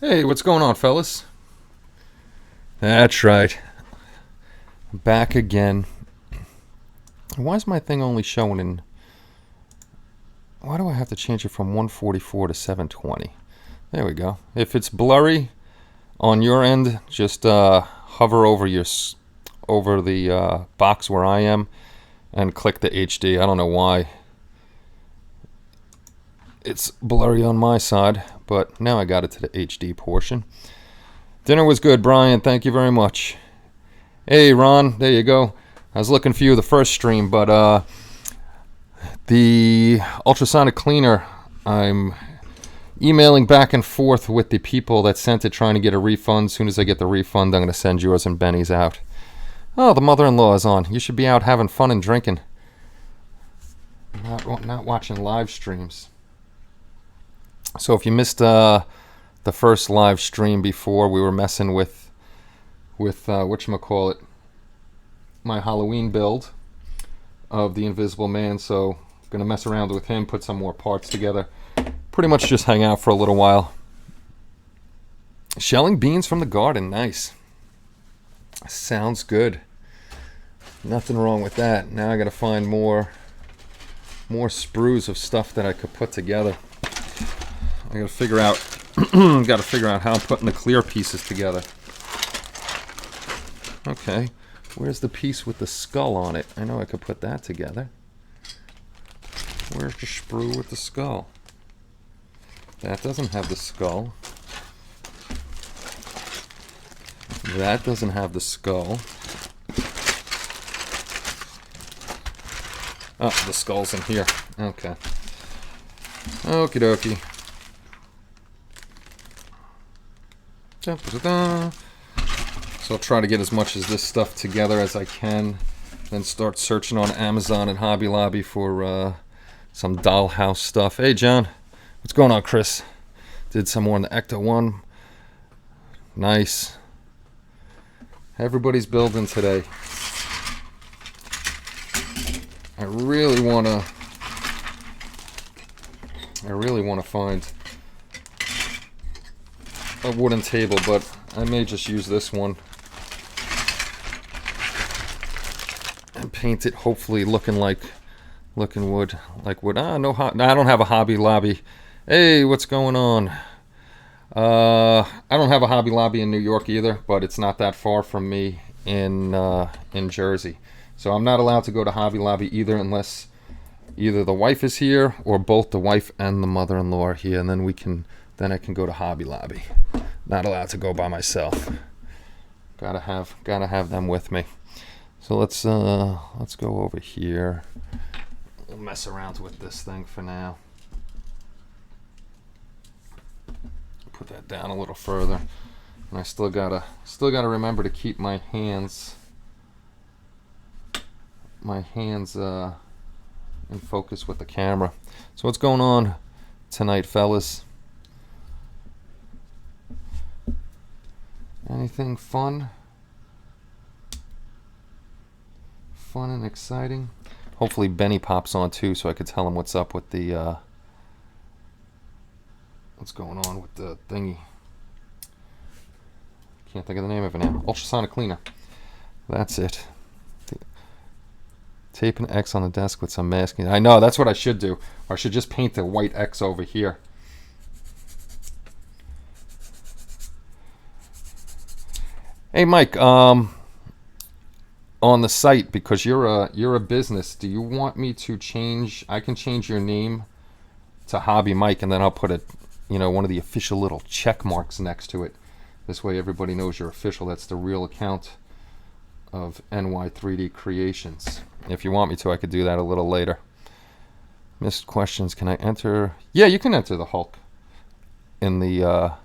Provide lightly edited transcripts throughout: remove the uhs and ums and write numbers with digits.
Hey, what's going on, fellas? That's right. Back again. Why is my thing only showing in... Why do I have to change it from 144 to 720? There we go. If it's blurry on your end, just hover over the box where I am and click the HD. I don't know why it's blurry on my side, but now I got it to the HD portion. Dinner was good, Brian. Thank you very much. Hey, Ron. There you go. I was looking for you the first stream, but the ultrasonic cleaner, I'm emailing back and forth with the people that sent it trying to get a refund. As soon as I get the refund, I'm going to send yours and Benny's out. Oh, the mother-in-law is on. You should be out having fun and drinking. Not watching live streams. So if you missed the first live stream before, we were messing with whatchamacallit, my Halloween build of the Invisible Man. So I'm going to mess around with him, put some more parts together. Pretty much just hang out for a little while. Shelling beans from the garden. Nice. Sounds good. Nothing wrong with that. Now I got to find more sprues of stuff that I could put together. I got to figure out how I'm putting the clear pieces together. Okay, where's the piece with the skull on it? I know I could put that together. Where's the sprue with the skull? That doesn't have the skull. That doesn't have the skull. Oh, the skull's in here. Okay. Okie dokie. So I'll try to get as much of this stuff together as I can, then start searching on Amazon and Hobby Lobby for some dollhouse stuff. Hey, John. What's going on, Chris? Did some more in the Ecto 1. Nice. Everybody's building today. I really want to find a wooden table, but I may just use this one and paint it, hopefully looking wood. No, I don't have a Hobby Lobby. Hey, what's going on? I don't have a Hobby Lobby in New York either, but it's not that far from me in Jersey. So I'm not allowed to go to Hobby Lobby either unless either the wife is here or both the wife and the mother-in-law are here, and then I can go to Hobby Lobby. Not allowed to go by myself. Gotta have them with me. So let's go over here. We'll mess around with this thing for now. Put that down a little further, and I still gotta remember to keep my hands in focus with the camera. So what's going on tonight, fellas? Anything fun and exciting? Hopefully Benny pops on too, so I could tell him what's up with the what's going on with the thingy. Can't think of the name of it now. Ultrasonic cleaner. That's it. Tape an X on the desk with some masking. I know, that's what I should do. Or I should just paint the white X over here. Hey, Mike, on the site, because you're a business, do you want me to change? I can change your name to Hobby Mike, and then I'll put one of the official little check marks next to it. This way everybody knows you're official. That's the real account of NY3D Creations. If you want me to, I could do that a little later. Missed questions. Can I enter? Yeah, you can enter the Hulk in the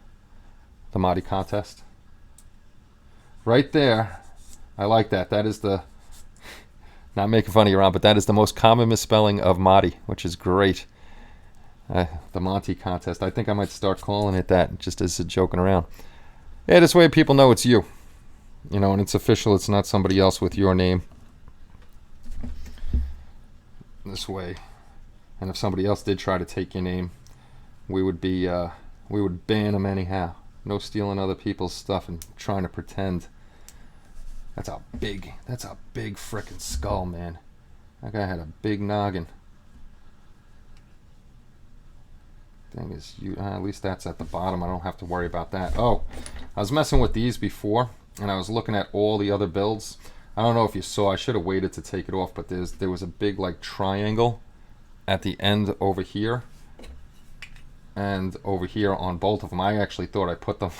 Mahdi contest. Right there. I like that. That is the, not making fun of you, Ron, but that is the most common misspelling of Mahdi, which is great. The Monty contest. I think I might start calling it that, just as a joking around. Yeah, this way people know it's you. And it's official. It's not somebody else with your name. This way. And if somebody else did try to take your name, we would ban them anyhow. No stealing other people's stuff and trying to pretend. That's a big frickin' skull, man. That guy had a big noggin. Thing is, at least that's at the bottom. I don't have to worry about that. Oh, I was messing with these before, and I was looking at all the other builds. I don't know if you saw. I should have waited to take it off, but there was a big like triangle at the end over here and over here on both of them. I actually thought I put them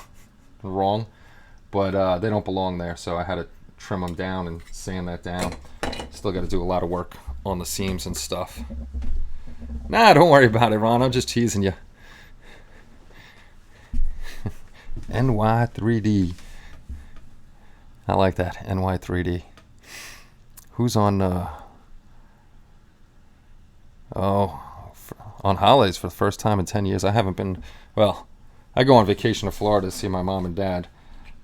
wrong, but they don't belong there, so I had to trim them down and sand that down. Still got to do a lot of work on the seams and stuff. Nah, don't worry about it, Ron. I'm just teasing you. NY3D. I like that. NY3D. Who's on on holidays for the first time in 10 years? I haven't been, well, I go on vacation to Florida to see my mom and dad,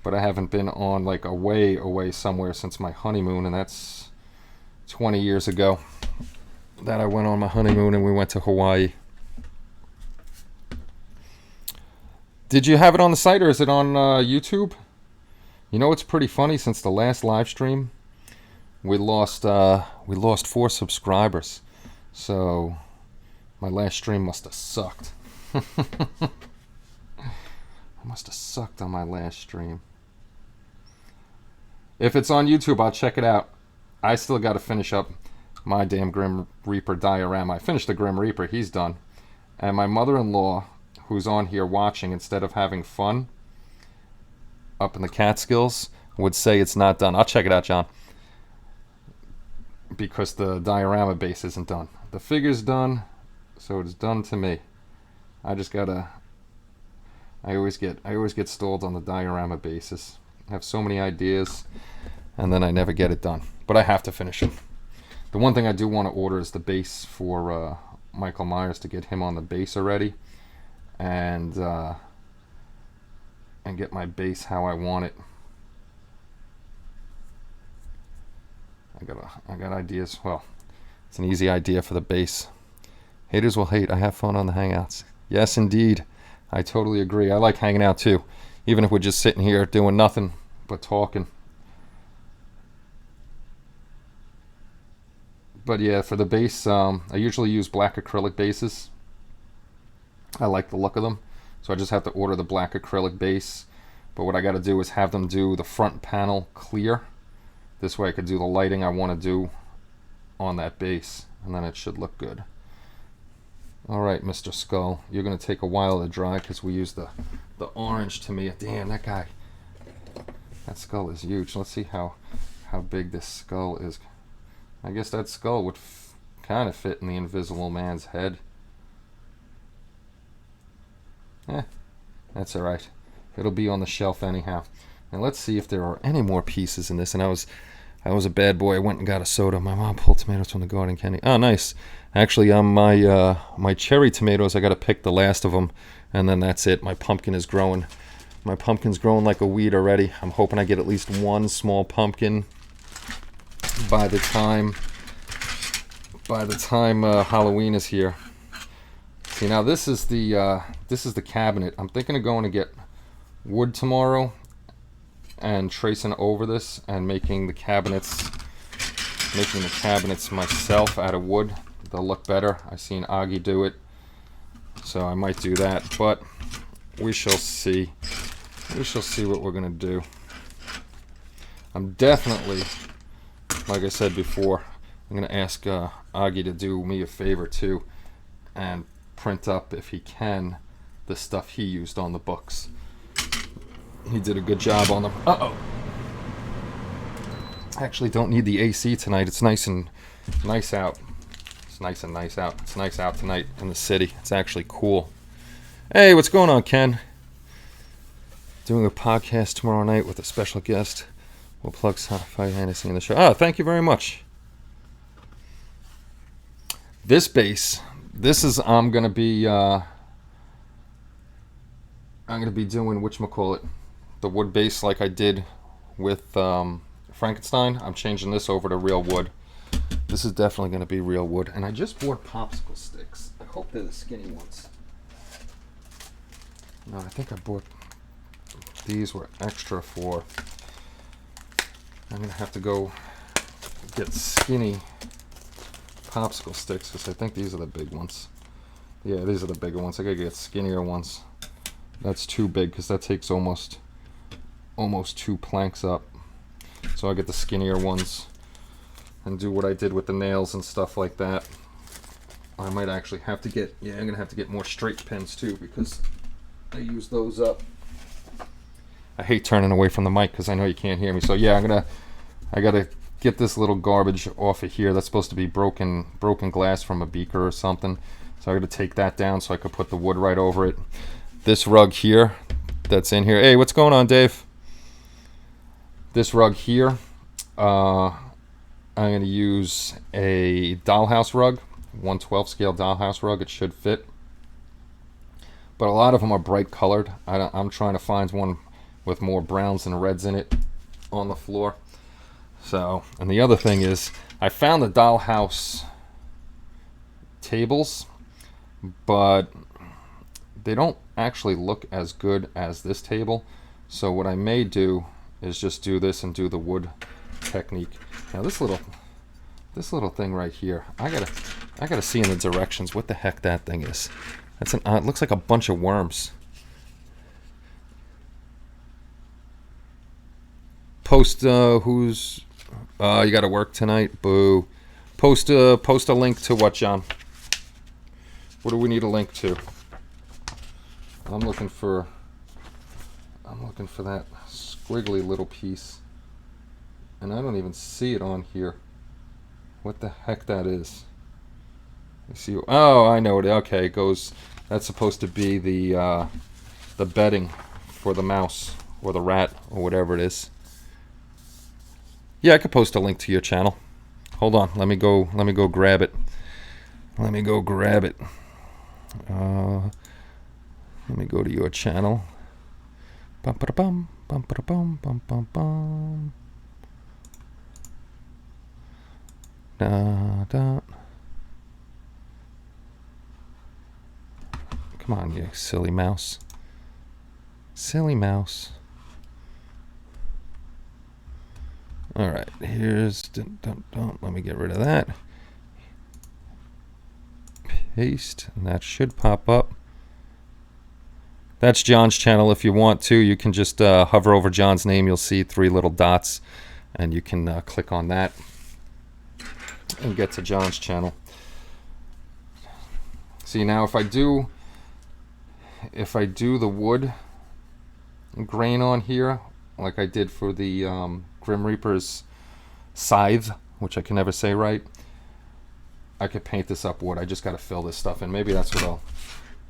but I haven't been on like away somewhere since my honeymoon, and that's 20 years ago that I went on my honeymoon and we went to Hawaii. Did you have it on the site or is it on YouTube? You know, it's pretty funny. Since the last live stream, we lost 4 subscribers. So my last stream must have sucked. I must have sucked on my last stream. If it's on YouTube, I'll check it out. I still got to finish up my damn Grim Reaper diorama. I finished the Grim Reaper. He's done. And my mother-in-law, who's on here watching, instead of having fun up in the Catskills, would say it's not done. I'll check it out, John. Because the diorama base isn't done. The figure's done, so it's done to me. I just gotta... I always get stalled on the diorama basis. I have so many ideas, and then I never get it done. But I have to finish them. The one thing I do want to order is the base for Michael Myers, to get him on the base already, and get my base how I want it. I got ideas. Well, it's an easy idea for the base. Haters will hate. I have fun on the Hangouts. Yes, indeed. I totally agree. I like hanging out too, even if we're just sitting here doing nothing but talking. But yeah, for the base, I usually use black acrylic bases. I like the look of them, so I just have to order the black acrylic base. But what I got to do is have them do the front panel clear. This way I could do the lighting I want to do on that base, and then it should look good. Alright, Mr. Skull, you're going to take a while to dry because we used the orange to me. Damn, that skull is huge. Let's see how big this skull is. I guess that skull would kind of fit in the Invisible Man's head. That's alright. It'll be on the shelf anyhow. And let's see if there are any more pieces in this. And I was a bad boy. I went and got a soda. My mom pulled tomatoes from the garden candy. Oh, nice. Actually, my cherry tomatoes, I got to pick the last of them, and then that's it. My pumpkin is growing. My pumpkin's growing like a weed already. I'm hoping I get at least one small pumpkin by the time Halloween is here. See, now this is the cabinet. I'm thinking of going to get wood tomorrow and tracing over this and making the cabinets myself out of wood. They'll look better. I've seen Augie do it, so I might do that, but we shall see. We shall see what we're gonna do. I'm definitely, like I said before, I'm gonna ask Augie to do me a favor too and print up, if he can, the stuff he used on the books. He did a good job on them. Uh-oh. I actually don't need the AC tonight. It's nice out. It's nice and nice out. It's nice out tonight in the city. It's actually cool. Hey, what's going on, Ken? Doing a podcast tomorrow night with a special guest. We'll plug SciFiantasy in the show. Oh, thank you very much. This base, I'm gonna be doing whatchamacallit, the wood base like I did with Frankenstein. I'm changing this over to real wood. This is definitely going to be real wood. And I just bought popsicle sticks. I hope they're the skinny ones. No, I think I bought These were extra for... I'm going to have to go get skinny popsicle sticks because I think these are the big ones. Yeah, these are the bigger ones. I got to get skinnier ones. That's too big because that takes almost 2 planks up. So I get the skinnier ones and do what I did with the nails and stuff like that. I might actually have to get, I'm going to have to get more straight pins too because I use those up. I hate turning away from the mic because I know you can't hear me. So yeah, I gotta get this little garbage off of here. That's supposed to be broken glass from a beaker or something. So I gotta take that down so I could put the wood right over it. This rug here that's in here. Hey, what's going on, Dave? This rug here, I'm gonna use a dollhouse rug, 1/12 scale dollhouse rug. It should fit. But a lot of them are bright colored. I'm trying to find one with more browns and reds in it on the floor. So, and the other thing is, I found the dollhouse tables, but they don't actually look as good as this table. So what I may do is just do this and do the wood technique. Now this little thing right here, I gotta see in the directions what the heck that thing is. That's it looks like a bunch of worms. Post who's you got to work tonight? Boo. Post a link to what, John? What do we need a link to? I'm looking for that squiggly little piece, and I don't even see it on here. What the heck that is? You see? Oh, I know it. Okay, it goes. That's supposed to be the bedding for the mouse or the rat or whatever it is. Yeah, I could post a link to your channel. Hold on, let me go grab it. Let me go grab it. Let me go to your channel. Bum ba bum bum ba bum bum bum bum. Da da. Come on, you silly mouse. Silly mouse. All right, here's, let me get rid of that. Paste, and that should pop up. That's John's channel. If you want to, you can just hover over John's name. You'll see 3 little dots, and you can click on that and get to John's channel. See, now if I do the wood grain on here, like I did for the Grim Reaper's scythe, which I can never say right, I could paint this up wood. I just got to fill this stuff in. Maybe that's what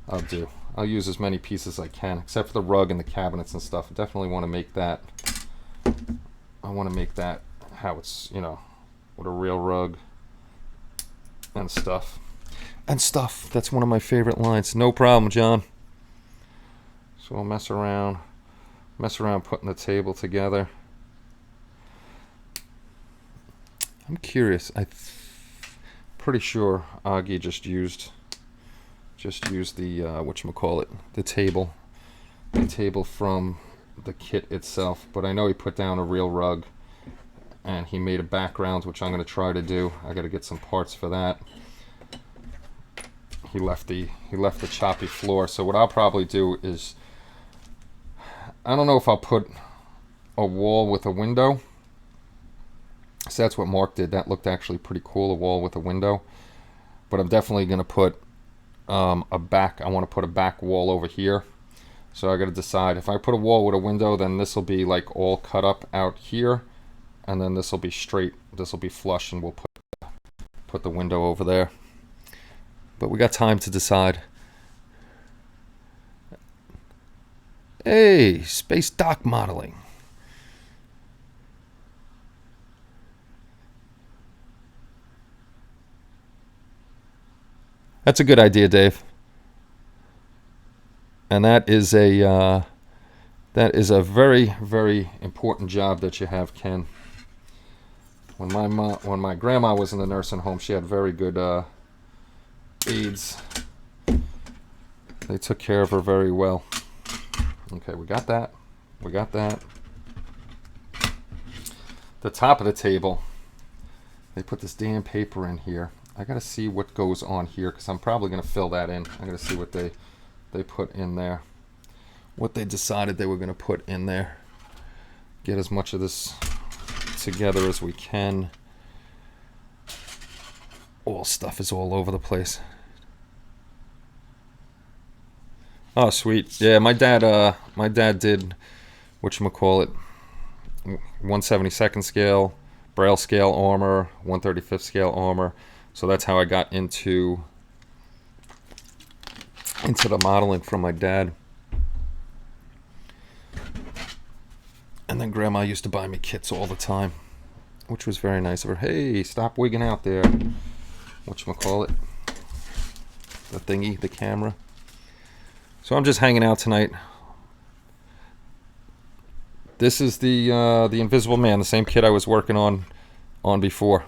I'll do. I'll use as many pieces as I can, except for the rug and the cabinets and stuff. I definitely want to make that. I want to make that how it's, with a real rug and stuff. And stuff. That's one of my favorite lines. No problem, John. So I'll mess around putting the table together. I'm curious. Pretty sure Augie just used the whatchamacallit, the table from the kit itself. But I know he put down a real rug, and he made a background, which I'm going to try to do. I got to get some parts for that. He left the choppy floor. So what I'll probably do is, I don't know if I'll put a wall with a window. So that's what Mark did. That looked actually pretty cool, a wall with a window. But I'm definitely going to put I want to put a back wall over here. So I got to decide. If I put a wall with a window, then this will be like all cut up out here. And then this will be straight. This will be flush, and we'll put the window over there. But we got time to decide. Hey, space dock modeling. That's a good idea, Dave. And that is a very, very important job that you have, Ken. When my grandma was in the nursing home, she had very good aides. They took care of her very well. Okay, we got that. We got that. The top of the table, they put this damn paper in here. I gotta see what goes on here because I'm probably gonna fill that in. I gotta see what they put in there, what they decided they were gonna put in there. Get as much of this together as we can. All stuff is all over the place. Oh, sweet. Yeah, my dad did whatchamacallit, 1/72nd scale, Braille scale armor, 1/35th scale armor. So that's how I got into the modeling from my dad. And then Grandma used to buy me kits all the time, which was very nice of her. Hey, stop wigging out there. Whatchamacallit, the thingy, the camera. So I'm just hanging out tonight. This is the Invisible Man, the same kit I was working on before.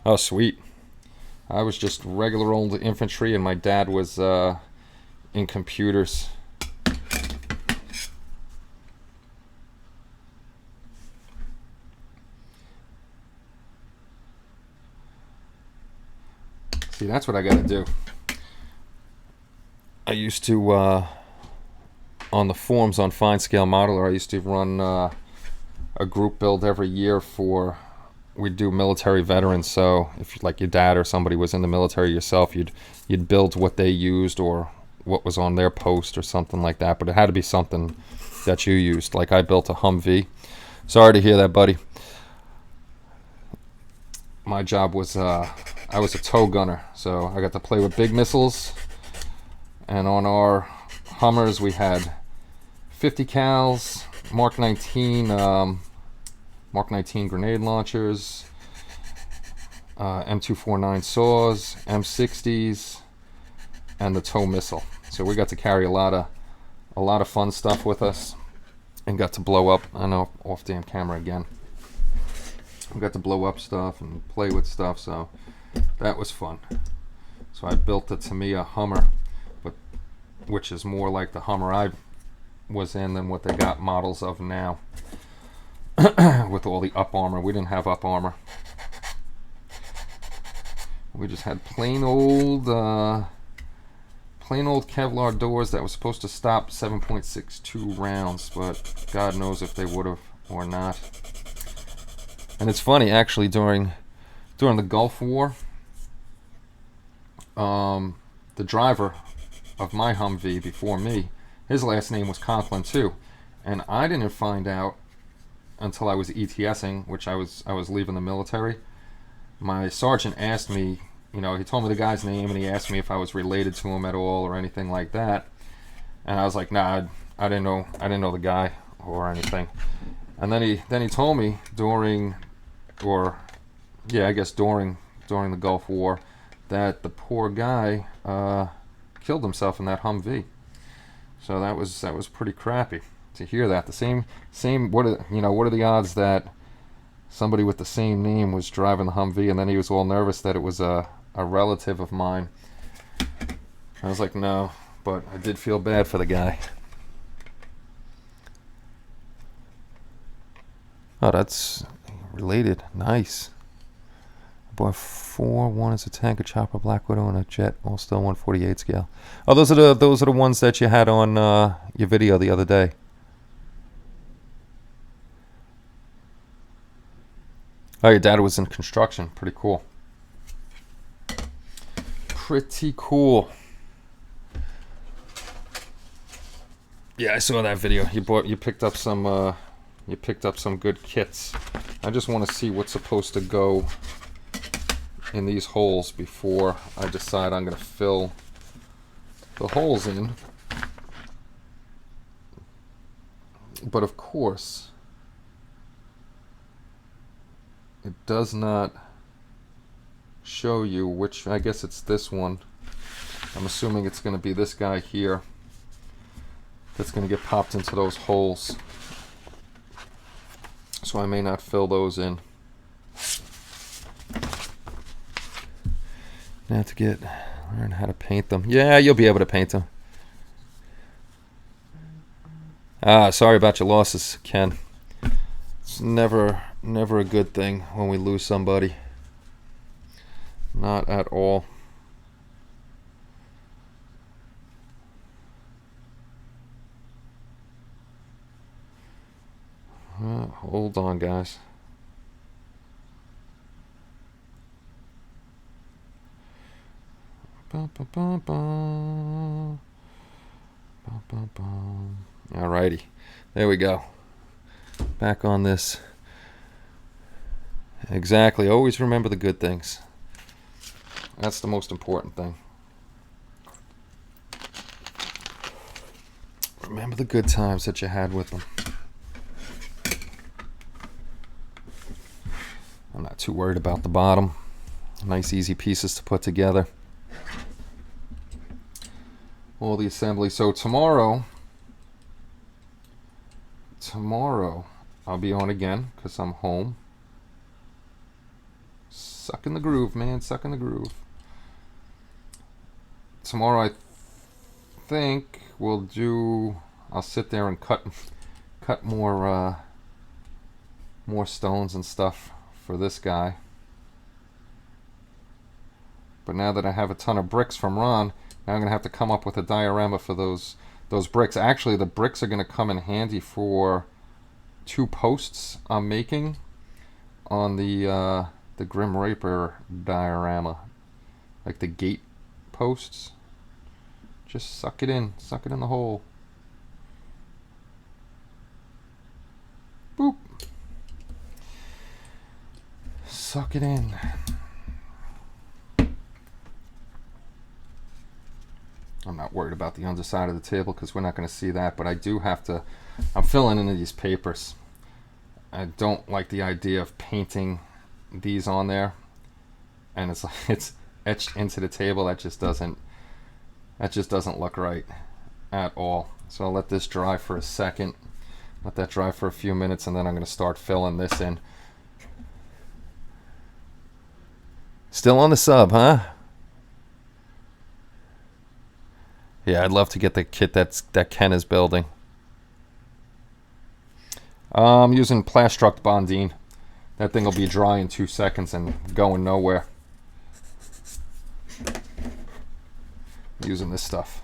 Oh, sweet. I was just regular old infantry, and my dad was in computers. See, that's what I gotta do. I used to, on the forums on Fine Scale Modeler, I used to run a group build every year for, we'd do military veterans. So if like your dad or somebody was in the military yourself, you'd build what they used or what was on their post or something like that. But it had to be something that you used. Like I built a Humvee. Sorry to hear that, buddy. My job was, I was a tow gunner, so I got to play with big missiles. And on our Hummers, we had 50 cals, Mark 19 grenade launchers, M249 saws, M60s, and the tow missile. So we got to carry a lot of fun stuff with us, and got to blow up. I know, off damn camera again. We got to blow up stuff and play with stuff, so that was fun. So I built a Tamiya Hummer, which is more like the Hummer I was in than what they got models of now. With all the up armor. We didn't have up armor. We just had plain old Kevlar doors that was supposed to stop 7.62 rounds, but God knows if they would have or not. And it's funny, actually, during the Gulf War, the driver of my Humvee before me, his last name was Conklin too, and I didn't find out until I was ETSing, which I was leaving the military. My sergeant asked me, he told me the guy's name, and he asked me if I was related to him at all or anything like that, and I was like, nah, I didn't know the guy or anything. And then he told me during the Gulf War that the poor guy killed himself in that Humvee. So that was pretty crappy to hear that. The same. What are the odds that somebody with the same name was driving the Humvee, and then he was all nervous that it was a relative of mine. I was like, no, but I did feel bad for the guy. Oh, that's related. Nice. I bought 4. One is a tank, a chopper, Black Widow, and a jet, all still 1/48 scale. Oh, those are the ones that you had on your video the other day. Oh, your dad was in construction. Pretty cool. Pretty cool. Yeah, I saw that video. You picked up some good kits. I just want to see what's supposed to go in these holes before I decide I'm going to fill the holes in. But of course, it does not show you which. I guess it's this one. I'm assuming it's going to be this guy here that's going to get popped into those holes. So I may not fill those in. Now to learn how to paint them. Yeah, you'll be able to paint them. Sorry about your losses, Ken. It's never a good thing when we lose somebody. Not at all. Hold on, guys. Alrighty, there we go. Back on this. Exactly. Always remember the good things. That's the most important thing. Remember the good times that you had with them. I'm not too worried about the bottom. Nice, easy pieces to put together. All the assembly. So tomorrow I'll be on again because I'm home. Suck in the groove, man. Suck in the groove. Tomorrow I think I'll sit there and cut more stones and stuff for this guy. But now that I have a ton of bricks from Ron, now I'm going to have to come up with a diorama for those bricks. Actually, the bricks are going to come in handy for 2 posts I'm making on the Grim Reaper diorama. Like the gate posts. Just suck it in the hole. Boop. Suck it in. I'm not worried about the underside of the table because we're not going to see that, but I do have to, I'm filling in these papers. I don't like the idea of painting these on there, and it's etched into the table. That just doesn't look right at all. So I'll let this dry for a second, let that dry for a few minutes, and then I'm going to start filling this in. Still on the sub, huh? Yeah, I'd love to get the kit that Ken is building. I'm using Plastruct Bondine. That thing will be dry in 2 seconds and going nowhere. Using this stuff.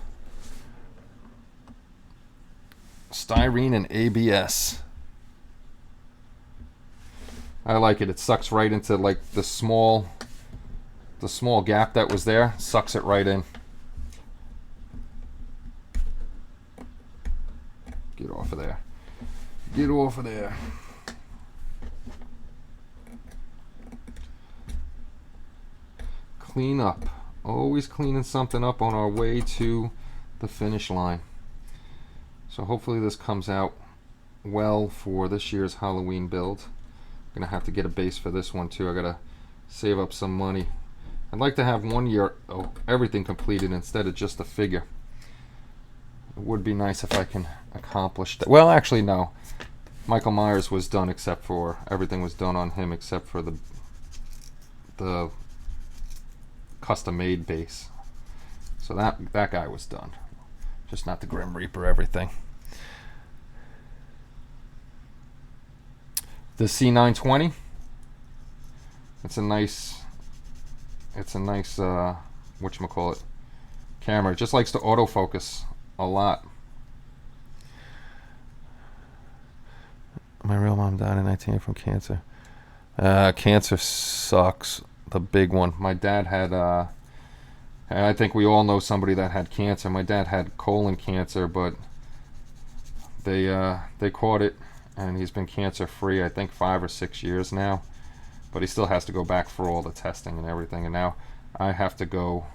Styrene and ABS. I like it. It sucks right into like the small gap that was there. Sucks it right in. Get off of there. Get off of there. Clean up. Always cleaning something up on our way to the finish line. So hopefully this comes out well for this year's Halloween build. I'm going to have to get a base for this one too. I got to save up some money. I'd like to have 1 year everything completed instead of just a figure. It would be nice if I can accomplish that. Well, actually, no. Michael Myers was done everything was done on him except for the custom-made base. So that guy was done. Just not the Grim Reaper everything. The C920. It's a nice whatchamacallit camera. It just likes to autofocus a lot. My real mom died in 19 from cancer. Cancer sucks. The big one. My dad had I think we all know somebody that had cancer. My dad had colon cancer, but they caught it and he's been cancer free I think 5 or 6 years now. But he still has to go back for all the testing and everything, and now I have to go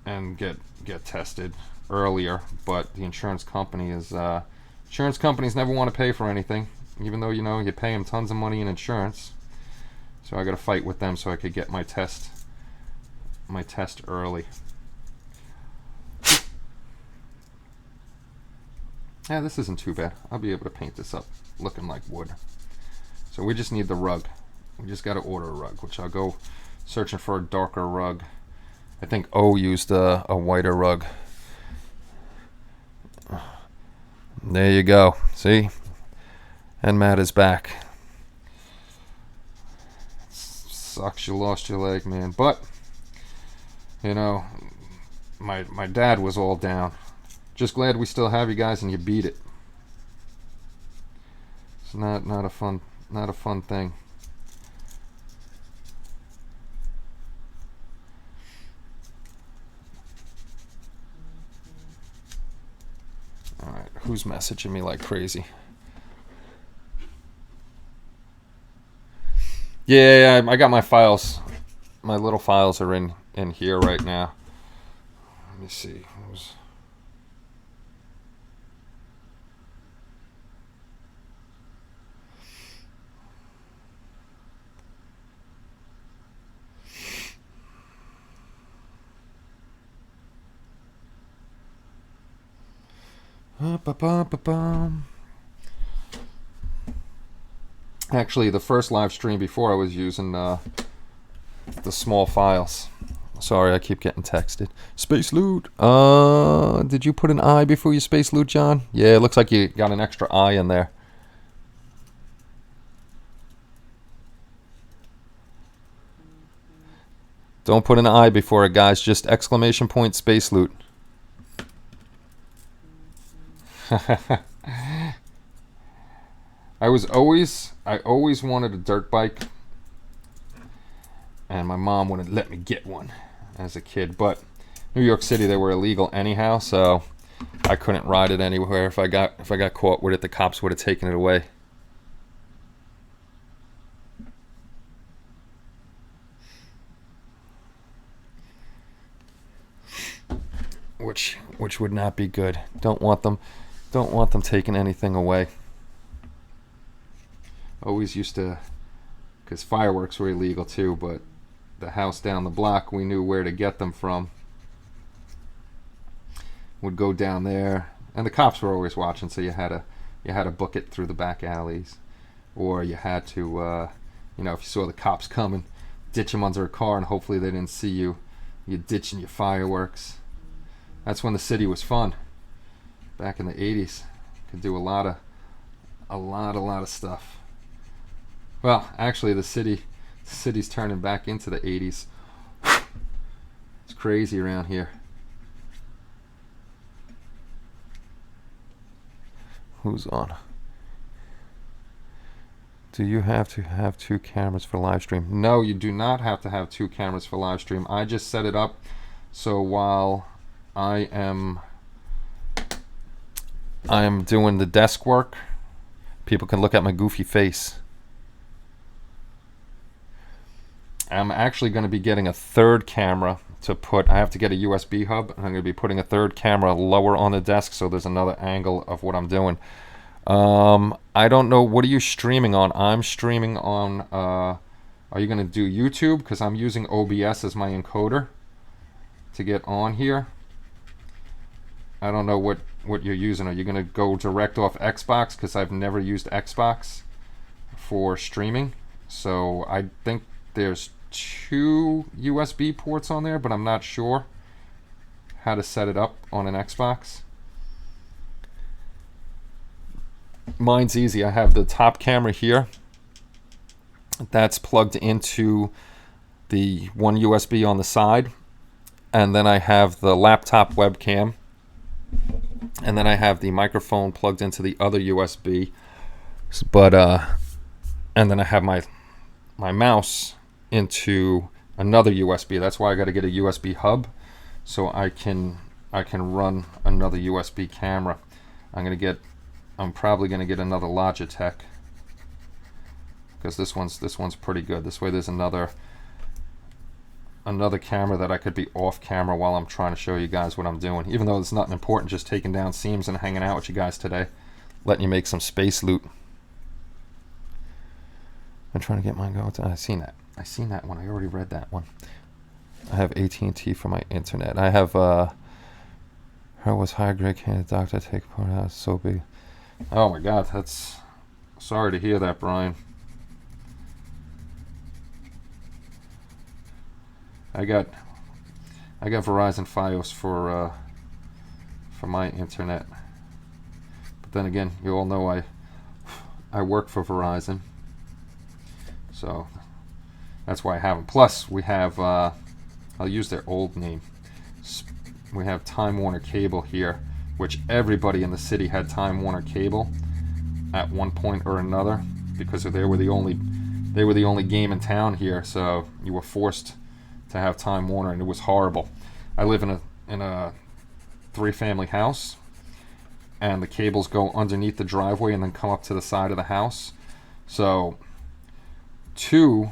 and get tested earlier, but the insurance companies never want to pay for anything, even though you pay them tons of money in insurance. So I got to fight with them so I could get my test early. Yeah, this isn't too bad. I'll be able to paint this up looking like wood. So we just need the rug. We just got to order a rug, which I'll go searching for a darker rug. I think O used a whiter rug. There you go. See? And Matt is back. Sucks you lost your leg, man. But, you know, my dad was all down. Just glad we still have you guys and you beat it. It's not a fun thing. All right, who's messaging me like crazy? Yeah, I got my files. My little files are in here right now. Let me see. Actually, the first live stream before I was using the small files. Sorry, I keep getting texted. Space Loot. Did you put an I before you Space Loot, John? Yeah, it looks like you got an extra I in there. Don't put an I before it, guys. Just exclamation point Space Loot. I always wanted a dirt bike, and my mom wouldn't let me get one as a kid. But New York City, they were illegal anyhow, so I couldn't ride it anywhere. If I got caught with it, the cops would have taken it away. Which would not be good. Don't want them taking anything away. Always used to, because fireworks were illegal too, but the house down the block, we knew where to get them from. Would go down there, and the cops were always watching, so you had to book it through the back alleys, or you had to, if you saw the cops coming, ditch them under a car, and hopefully they didn't see you. You ditching your fireworks. That's when the city was fun. Back in the 80s, could do a lot of stuff. Well, actually, the city's turning back into the 80s. It's crazy around here. Who's on? Do you have to have 2 cameras for live stream? No, you do not have to have 2 cameras for live stream. I just set it up so while I am doing the desk work, people can look at my goofy face. I'm actually going to be getting a third camera to put. I have to get a USB hub, and I'm going to be putting a third camera lower on the desk so there's another angle of what I'm doing. I don't know. What are you streaming on? I'm streaming on, are you going to do YouTube? Because I'm using OBS as my encoder to get on here. I don't know what you're using. Are you going to go direct off Xbox? Because I've never used Xbox for streaming. So I think there's 2 USB ports on there, but I'm not sure how to set it up on an Xbox. Mine's easy. I have the top camera here. That's plugged into the one USB on the side. And then I have the laptop webcam. And then I have the microphone plugged into the other USB. But and then I have my mouse into another USB. That's why I got to get a USB hub so I can run another USB camera. I'm probably going to get another Logitech because this one's pretty good. This way there's another camera that I could be off camera while I'm trying to show you guys what I'm doing. Even though it's nothing important, just taking down seams and hanging out with you guys today, letting you make some space loot. I'm trying to get mine going. I seen that one. I already read that one. I have AT&T for my internet. I have her was high grade candidate doctor take part out so big. Oh my God, that's sorry to hear that, Brian. I got Verizon Fios for my internet. then again, you all know I work for Verizon, so that's why I have them. Plus, we have I'll use their old name. We have Time Warner Cable here, which everybody in the city had Time Warner Cable at one point or another because they were the only game in town here. So you were forced to have Time Warner, and it was horrible. I live in a 3-family house, and the cables go underneath the driveway and then come up to the side of the house. So two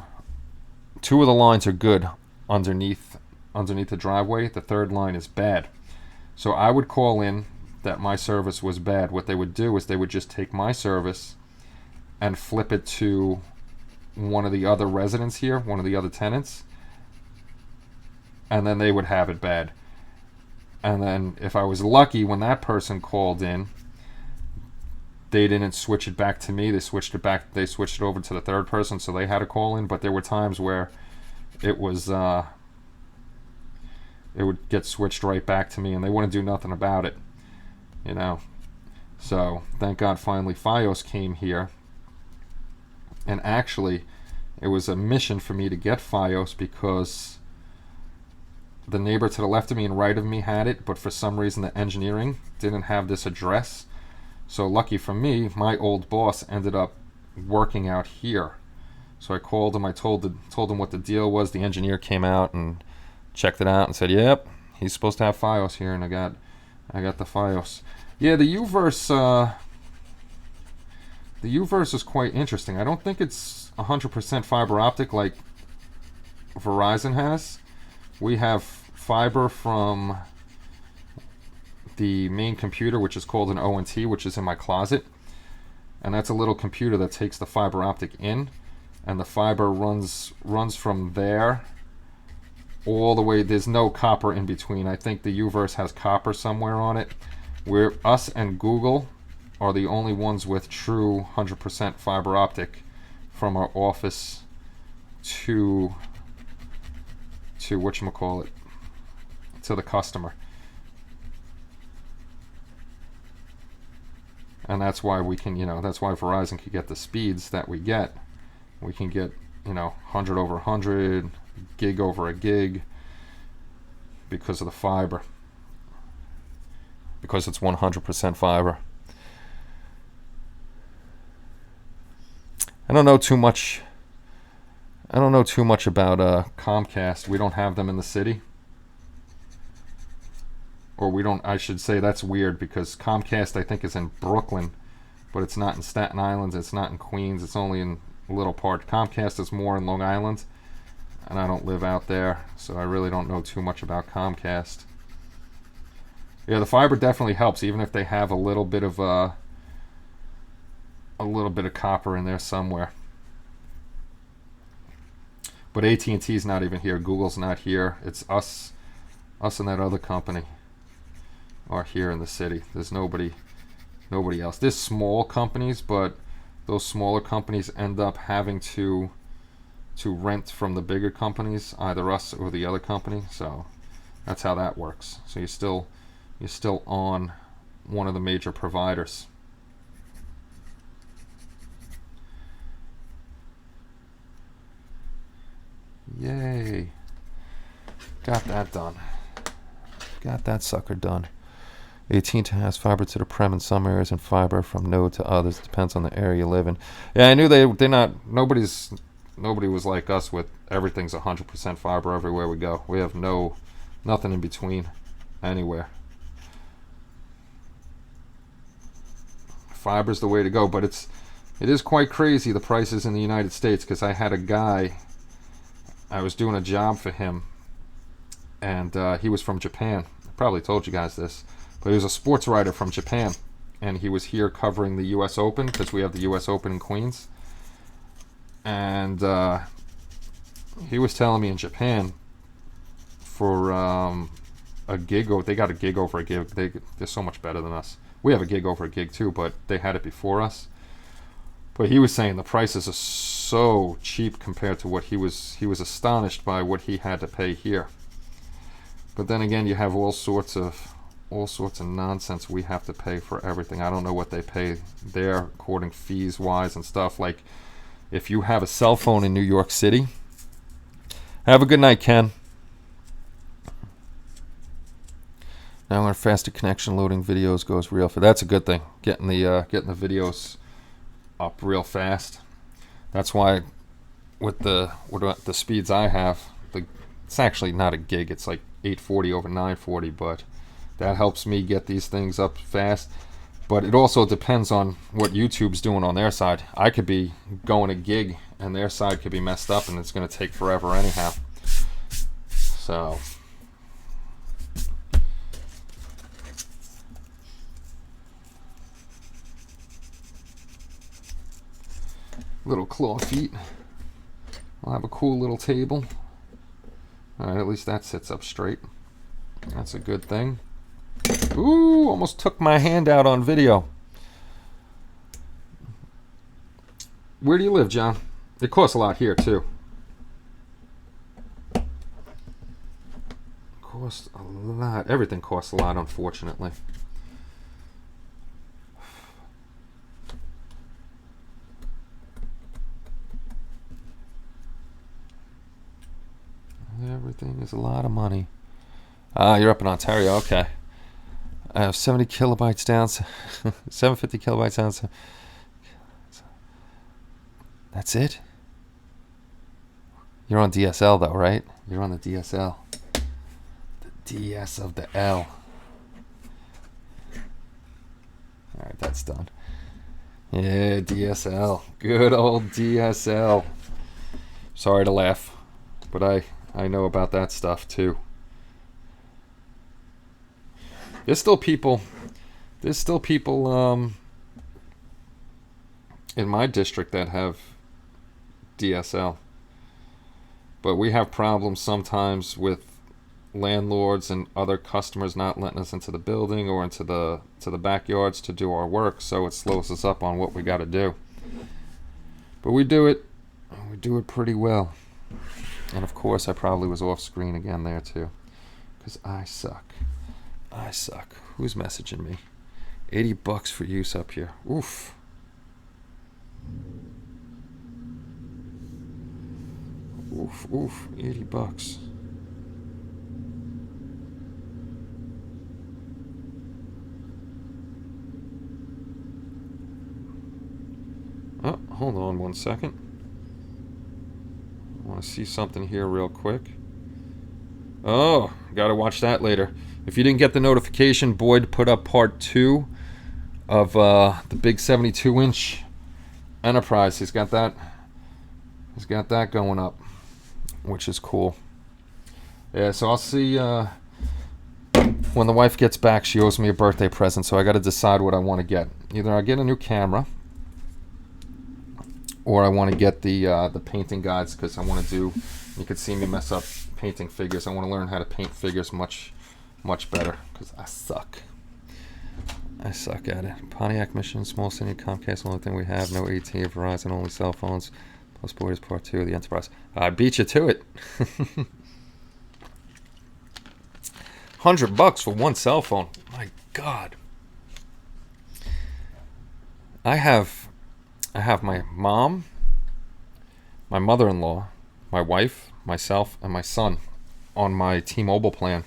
of the lines are good underneath the driveway. The third line is bad. So I would call in that my service was bad. What they would do is they would just take my service and flip it to one of the other residents here, one of the other tenants, and then they would have it bad. And then if I was lucky, when that person called in, they didn't switch it back to me. They switched it over to the third person, so they had to call in. But there were times where it would get switched right back to me, and they wouldn't do nothing about it, you know. So thank God finally FiOS came here. And actually, it was a mission for me to get FiOS because the neighbor to the left of me and right of me had it, but for some reason the engineering didn't have this address. So lucky for me, my old boss ended up working out here. So I called him. I told him what the deal was. The engineer came out and checked it out and said, "Yep, he's supposed to have FiOS here," and I got the FiOS. Yeah, the UVerse is quite interesting. I don't think it's 100% fiber optic like Verizon has. We have fiber from the main computer, which is called an ONT, which is in my closet, and that's a little computer that takes the fiber optic in, and the fiber runs from there all the way. There's no copper in between. I think the UVerse has copper somewhere on it. Where us and Google are the only ones with true 100% fiber optic from our office to whatchamacallit, to the customer. And that's why we can, that's why Verizon can get the speeds that we get. We can get, 100 over 100, gig over a gig, because of the fiber. Because it's 100% fiber. I don't know too much about Comcast. We don't have them in the city. Or we don't, I should say that's weird because Comcast I think is in Brooklyn, but it's not in Staten Island, it's not in Queens, it's only in a little part. Comcast is more in Long Island, and I don't live out there, so I really don't know too much about Comcast. Yeah, the fiber definitely helps, even if they have a little bit of copper in there somewhere. But AT&T's not even here. Google's not here. It's us and that other company are here in the city. There's nobody else. There's small companies, but those smaller companies end up having to rent from the bigger companies, either us or the other company. So that's how that works. So you're still on one of the major providers. Yay. Got that done. Got that sucker done. AT&T has fiber to the prem in some areas and fiber from node to others. It depends on the area you live in. Yeah, I knew they're not. Nobody was like us with everything's 100% fiber everywhere we go. We have nothing in between anywhere. Fiber's the way to go, but it is quite crazy the prices in the United States, because I had a guy, I was doing a job for him, and he was from Japan. I probably told you guys this, but he was a sports writer from Japan, and he was here covering the U.S. Open, because we have the U.S. Open in Queens. And he was telling me in Japan, for a gig, they got a gig over a gig. They're so much better than us. We have a gig over a gig too, but they had it before us. But he was saying the prices are so cheap compared to what he was astonished by what he had to pay here. But then again, you have all sorts of all sorts of nonsense we have to pay for everything. I don't know what they pay there according fees wise and stuff. Like if you have a cell phone in New York City, have a good night, Ken. Now our faster connection loading videos goes real fast. That's a good thing. Getting the videos up real fast. That's why with the speeds I have, it's actually not a gig. It's like 840 over 940, but that helps me get these things up fast. But it also depends on what YouTube's doing on their side. I could be going a gig and their side could be messed up and it's going to take forever anyhow. So little claw feet. I'll have a cool little table. Alright, at least that sits up straight. That's a good thing. Ooh, almost took my hand out on video. Where do you live, John? It costs a lot here, too. Costs a lot. Everything costs a lot, unfortunately. Everything is a lot of money. You're up in Ontario, okay. I have 70 kilobytes down, 750 kilobytes down. That's it? You're on DSL though, right? You're on the DSL. The DS of the L. Alright, that's done. Yeah, DSL. Good old DSL. Sorry to laugh, but I know about that stuff too. There's still people in my district that have DSL. But we have problems sometimes with landlords and other customers not letting us into the building or into the backyards to do our work, so it slows us up on what we got to do. But we do it. We do it pretty well. And of course, I probably was off screen again there too, because I suck. I suck. Who's messaging me? $80 for use up here. Oof. Oof, oof. $80. Oh, hold on one second. I want to see something here real quick. Oh, gotta watch that later. If you didn't get the notification, Boyd put up part 2 of the big 72-inch Enterprise. He's got that going up, which is cool. Yeah, so I'll see when the wife gets back. She owes me a birthday present, so I got to decide what I want to get. Either I get a new camera, or I want to get the painting guides, because I want to do. You could see me mess up painting figures. I want to learn how to paint figures much better, because I suck. I suck at it. Pontiac Mission, small city, Comcast, the only thing we have. No AT&T, Verizon, only cell phones. Plus Boyd is part 2 of the Enterprise. I beat you to it. $100 for one cell phone. My God. I have my mom, my mother-in-law, my wife, myself, and my son on my T-Mobile plan.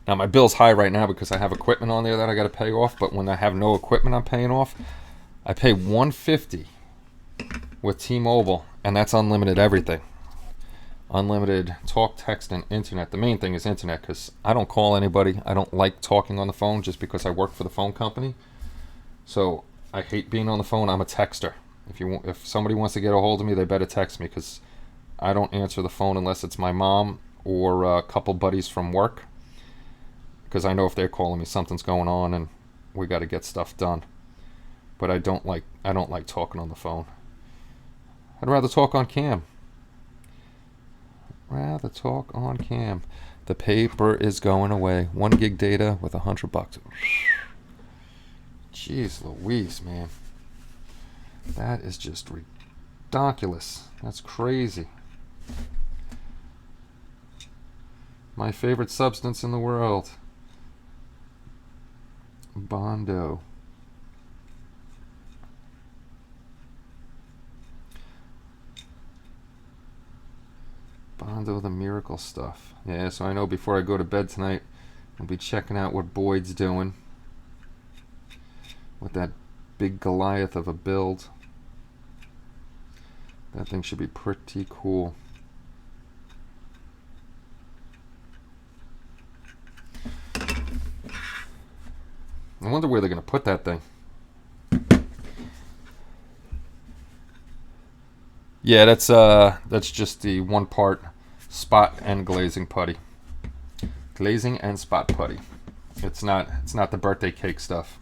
Now my bill's high right now because I have equipment on there that I got to pay off, but when I have no equipment I'm paying off, I pay $150 with T-Mobile, and that's unlimited everything. Unlimited talk, text, and internet. The main thing is internet, because I don't call anybody. I don't like talking on the phone just because I work for the phone company. So I hate being on the phone. I'm a texter. If somebody wants to get a hold of me, they better text me, because I don't answer the phone unless it's my mom or a couple buddies from work, because I know if they're calling me, something's going on and we got to get stuff done. But I don't like talking on the phone. I'd rather talk on cam. Rather talk on cam. The paper is going away. 1 gig data with $100. Jeez Louise, man. That is just ridiculous. That's crazy. My favorite substance in the world. Bondo. Bondo the Miracle Stuff. Yeah, so I know before I go to bed tonight, I'll be checking out what Boyd's doing with that big Goliath of a build. That thing should be pretty cool. I wonder where they're going to put that thing. Yeah, that's just the one part spot and glazing putty. Glazing and spot putty. It's not the birthday cake stuff.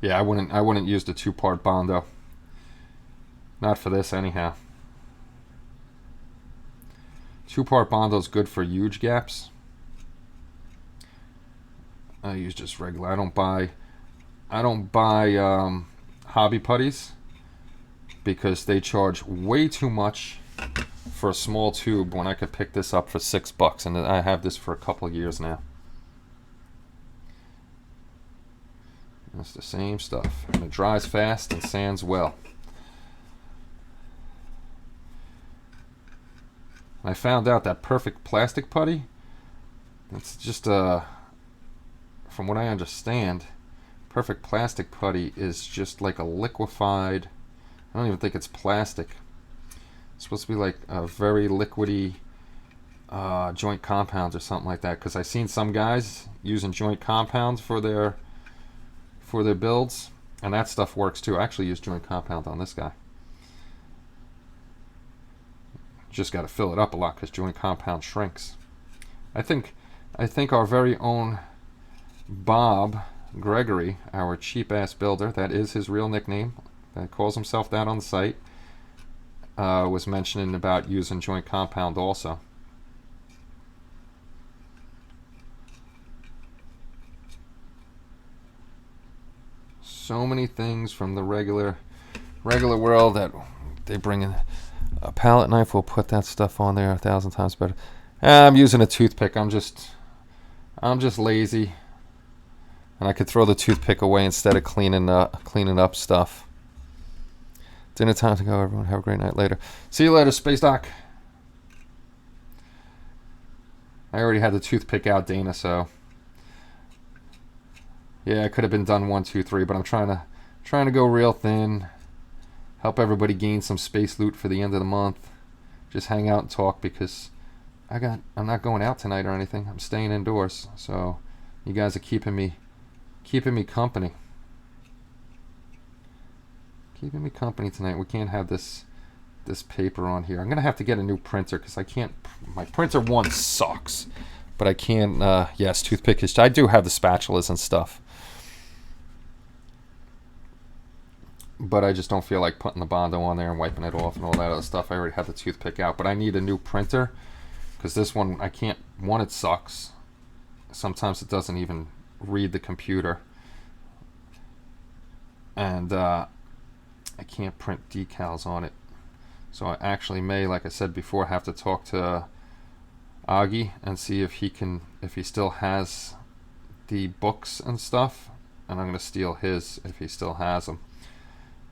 Yeah, I wouldn't use the 2-part Bondo. Not for this anyhow. 2-part Bondo is good for huge gaps. I use just regular. I don't buy hobby putties because they charge way too much for a small tube when I could pick this up for $6, and I have this for a couple of years now. It's the same stuff, and it dries fast and sands well. I found out that perfect plastic putty, it's just from what I understand, perfect plastic putty is just like a liquefied, I don't even think it's plastic. It's supposed to be like a very liquidy joint compounds or something like that, because I've seen some guys using joint compounds for their builds, and that stuff works too. I actually use joint compound on this guy. Just got to fill it up a lot because joint compound shrinks. I think our very own Bob Gregory, our cheap ass builder, that is his real nickname, that calls himself that on the site, was mentioning about using joint compound also. So many things from the regular world that they bring in. A palette knife will put that stuff on there 1,000 times better. I'm using a toothpick. I'm just lazy, and I could throw the toothpick away instead of cleaning up stuff. Dinner time to go, everyone. Have a great night later. See you later, Space Doc. I already had the toothpick out, Dana, so yeah, it could have been done 1, 2, 3, but I'm trying to go real thin. Help everybody gain some space loot for the end of the month. Just hang out and talk because I'm not going out tonight or anything. I'm staying indoors, so you guys are keeping me company. Keeping me company tonight. We can't have this paper on here. I'm gonna have to get a new printer because I can't. My printer one sucks, but I can't. Yes, toothpick is. I do have the spatulas and stuff, but I just don't feel like putting the Bondo on there and wiping it off and all that other stuff. I already have the toothpick out, but I need a new printer because this one I can't. One, it sucks. Sometimes it doesn't even read the computer, and I can't print decals on it. So I actually may, like I said before, have to talk to Augie and see if he still has the books and stuff, and I'm gonna steal his if he still has them.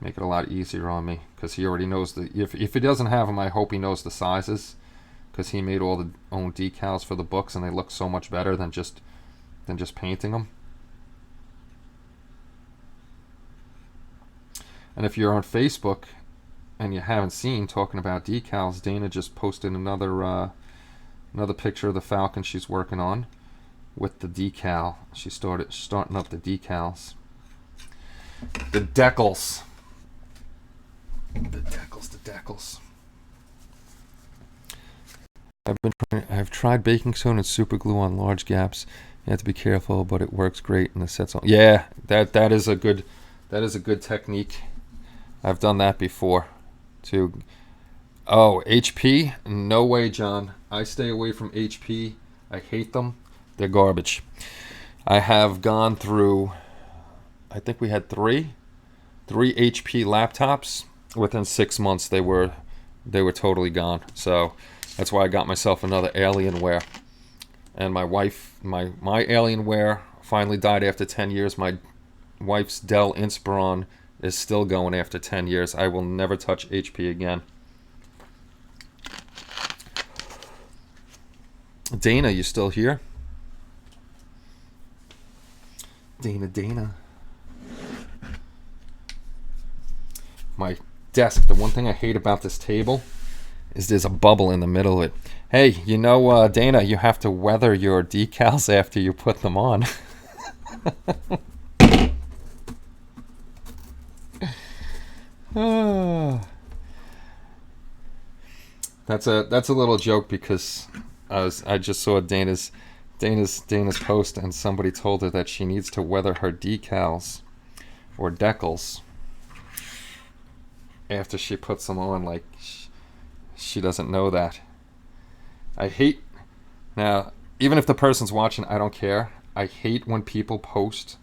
Make it a lot easier on me because he already knows if he doesn't have them, I hope he knows the sizes because he made all the own decals for the books and they look so much better than just painting them. And if you're on Facebook and you haven't seen talking about decals, Dana just posted another picture of the Falcon she's working on with the decal. She starting up the decals. The decals. The decals. I've tried baking soda and super glue on large gaps. You have to be careful, but it works great and the sets on. Yeah, that is a good technique. I've done that before too. Oh, HP? No way, John. I stay away from HP. I hate them. They're garbage. I have gone through, I think we had three HP laptops. Within 6 months, they were totally gone. So that's why I got myself another Alienware. And my wife, my Alienware finally died after 10 years. My wife's Dell Inspiron is still going after 10 years. I will never touch HP again. Dana, you still here? Dana. My desk, the one thing I hate about this table is there's a bubble in the middle of it. Hey, you know, Dana, you have to weather your decals after you put them on. That's a little joke because I just saw Dana's post, and somebody told her that she needs to weather her decals or decals after she puts them on. Like she doesn't know that. I hate now. Even if the person's watching, I don't care. I hate when people post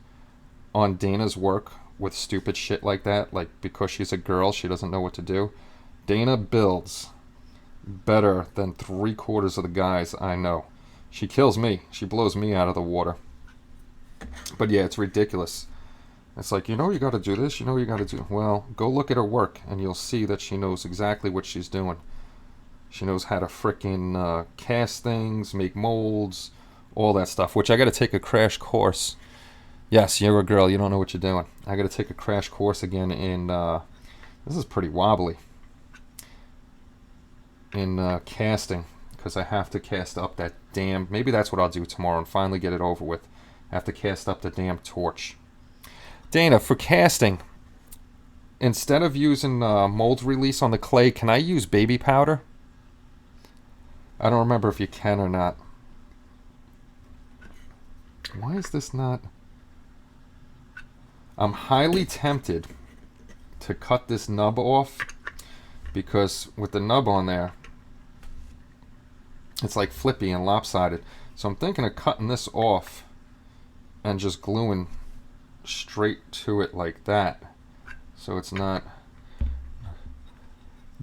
on Dana's work with stupid shit like that. Like, because she's a girl, she doesn't know what to do. Dana builds better than 3/4 of the guys I know. She kills me. She blows me out of the water. But yeah, it's ridiculous. It's like, you got to do this, you got to do. Well, go look at her work, and you'll see that she knows exactly what she's doing. She knows how to frickin' cast things, make molds, all that stuff, which I got to take a crash course. Yes, you're a girl, you don't know what you're doing. I got to take a crash course again in, this is pretty wobbly, in casting, because I have to cast up that damn, maybe that's what I'll do tomorrow and finally get it over with. I have to cast up the damn torch. Dana, for casting, instead of using mold release on the clay, can I use baby powder? I don't remember if you can or not. Why is this not? I'm highly tempted to cut this nub off, because with the nub on there, it's like flippy and lopsided. So I'm thinking of cutting this off and just gluing straight to it like that, so it's not.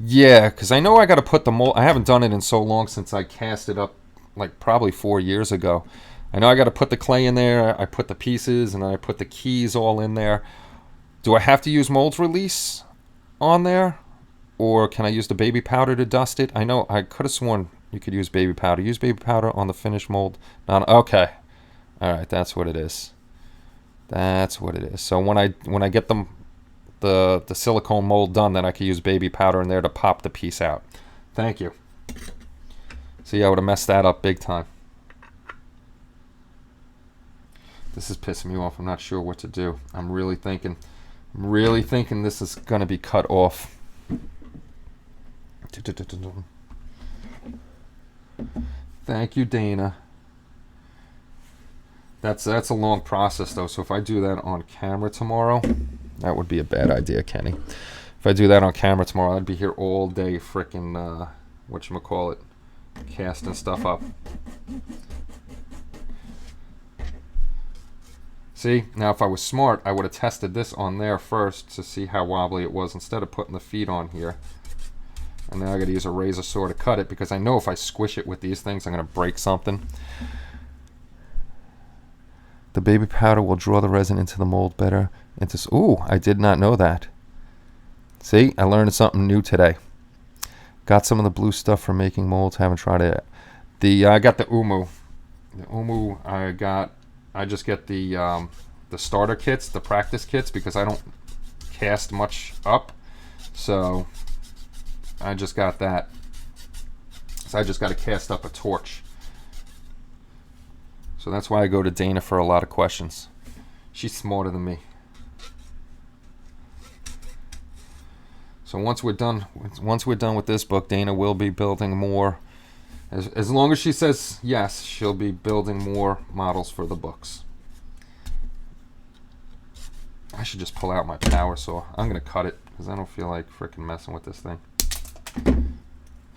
Yeah, because I know I got to put the mold. I haven't done it in so long since I cast it up, like probably 4 years ago. I know I got to put the clay in there. I put the pieces and I put the keys all in there. Do I have to use mold release on there, or can I use the baby powder to dust it? I know I could have sworn you could use baby powder. Use baby powder on the finished mold. Okay, all right, that's what it is. That's what it is. So when I get the silicone mold done, then I can use baby powder in there to pop the piece out. Thank you. See, I would have messed that up big time. This is pissing me off. I'm not sure what to do. I'm really thinking this is gonna be cut off. Thank you, Dana. That's a long process though, so if I do that on camera tomorrow, that would be a bad idea, Kenny. If I do that on camera tomorrow, I'd be here all day frickin' whatchamacallit, casting stuff up. See, now if I was smart, I would have tested this on there first to see how wobbly it was instead of putting the feet on here. And now I gotta use a razor saw to cut it, because I know if I squish it with these things, I'm gonna break something. The baby powder will draw the resin into the mold better. Ooh, I did not know that. See, I learned something new today. Got some of the blue stuff for making molds. Haven't tried it yet. I got the Umu. The Umu I just get the starter kits, the practice kits, because I don't cast much up. So I just got that. So I just got to cast up a torch. So that's why I go to Dana for a lot of questions. She's smarter than me. So once we're done with this book, Dana will be building more. As long as she says yes, she'll be building more models for the books. I should just pull out my power saw. I'm gonna cut it because I don't feel like freaking messing with this thing.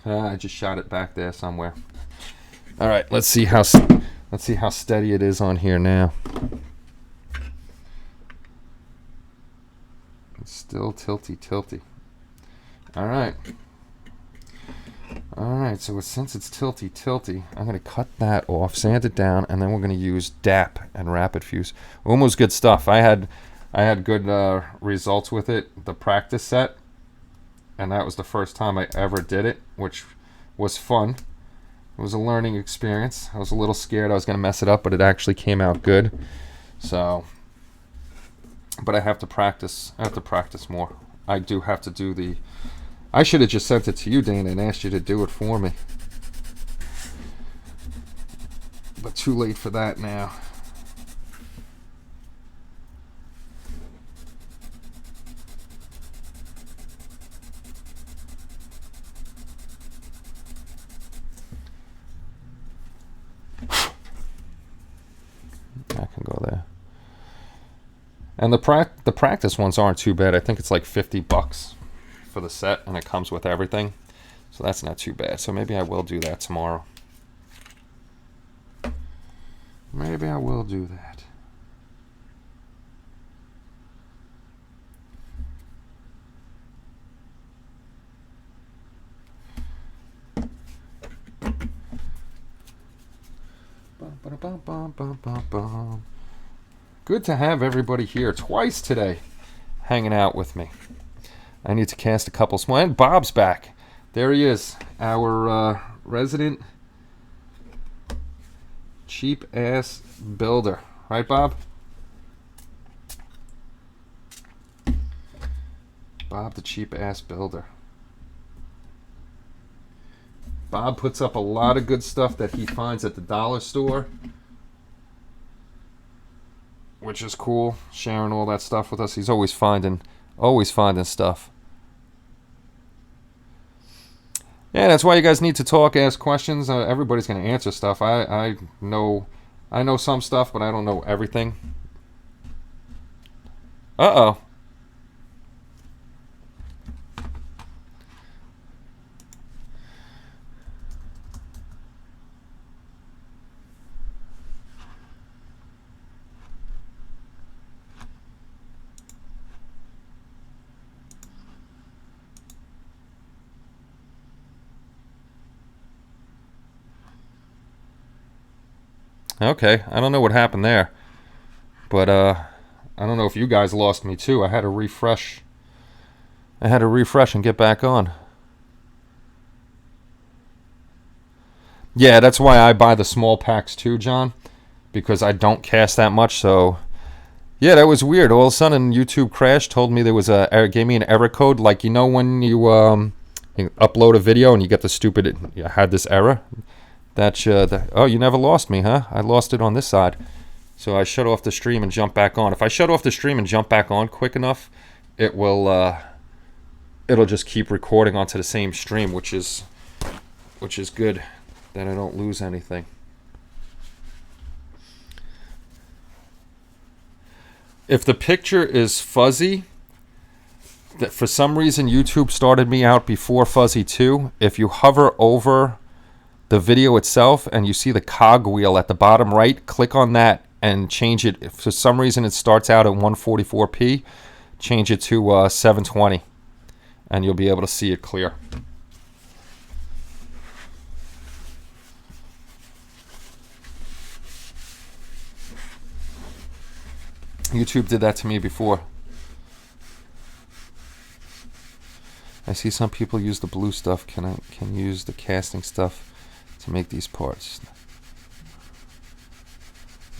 I just shot it back there somewhere. All right, let's see how steady it is on here now. It's still tilty. All right. Alright, so since it's tilty, I'm going to cut that off, sand it down, and then we're going to use DAP and Rapid Fuse. Almost good stuff. I had good results with it, the practice set, and that was the first time I ever did it, which was fun. It was a learning experience. I was a little scared I was going to mess it up, but it actually came out good. So, but I have to practice. I have to practice more. I do have to do the... I should have just sent it to you, Dana, and asked you to do it for me. But too late for that now. I can go there. And the practice ones aren't too bad. I think it's like $50 for the set, and it comes with everything. So that's not too bad. So maybe I will do that tomorrow. Maybe I will do that. Good to have everybody here twice today hanging out with me. I need to cast a couple small. And Bob's back. There he is, our resident cheap ass builder. Right, Bob? Bob the cheap ass builder. Bob puts up a lot of good stuff that he finds at the dollar store, which is cool. Sharing all that stuff with us. He's always finding stuff. Yeah, that's why you guys need to talk, ask questions. Everybody's going to answer stuff. I know some stuff, but I don't know everything. Uh-oh. Okay, I don't know what happened there, but I don't know if you guys lost me too. I had to refresh and get back on. Yeah, that's why I buy the small packs too, John, because I don't cast that much. So yeah, that was weird. All of a sudden YouTube crashed, told me there was gave me an error code, like, you know, when you upload a video and you get the stupid, you had this error. Oh, you never lost me, huh? I lost it on this side. So I shut off the stream and jump back on. If I shut off the stream and jump back on quick enough, it will it'll just keep recording onto the same stream, which is good. Then I don't lose anything. If the picture is fuzzy, that for some reason YouTube started me out before fuzzy 2, if you hover over the video itself and you see the cog wheel at the bottom right, click on that and change it. If for some reason it starts out at 144p, change it to 720 and you'll be able to see it clear. YouTube did that to me before. I see some people use the blue stuff. Can use the casting stuff to make these parts?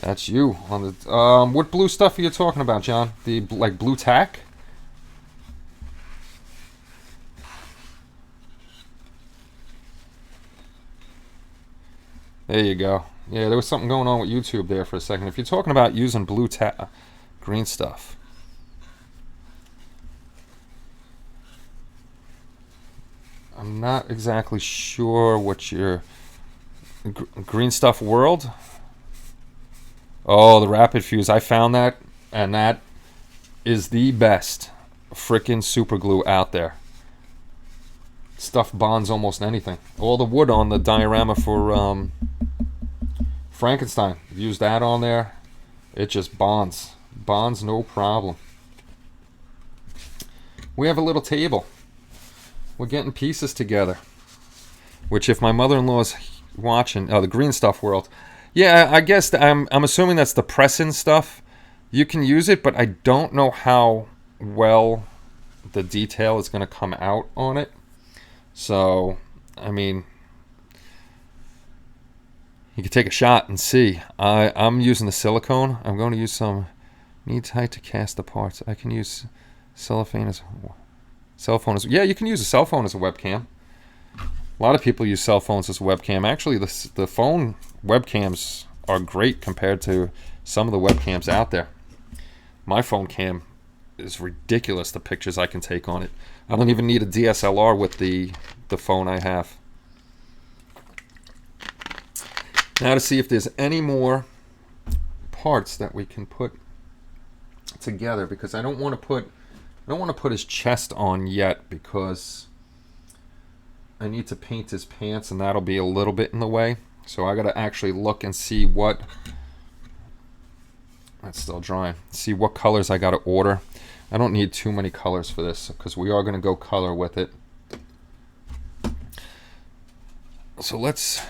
That's you on the what blue stuff are you talking about, John? The like blue tack? There you go. Yeah, there was something going on with YouTube there for a second. If you're talking about using blue tack, green stuff, I'm not exactly sure what your green stuff world. Oh, the Rapid Fuse. I found that, and that is the best frickin' super glue out there. Stuff bonds almost anything. All the wood on the diorama for Frankenstein, use that on there. It just bonds. Bonds no problem. We have a little table. We're getting pieces together. which if my mother-in-law's watching, the Green Stuff World, yeah, I guess I'm assuming that's the press-in stuff. You can use it, but I don't know how well the detail is going to come out on it. So, I mean, you can take a shot and see. I'm using the silicone. I'm going to use some need tight to cast the parts. I can use cellophane as cell phone as, yeah, you can use a cell phone as a webcam. A lot of people use cell phones as a webcam. Actually, the phone webcams are great compared to some of the webcams out there. My phone cam is ridiculous, the pictures I can take on it. I don't even need a DSLR with the phone I have. Now to see if there's any more parts that we can put together, because I don't want to put his chest on yet, because I need to paint his pants and that'll be a little bit in the way. So I got to actually look and see what, that's still drying, see what colors I got to order. I don't need too many colors for this because we are going to go color with it. So let's,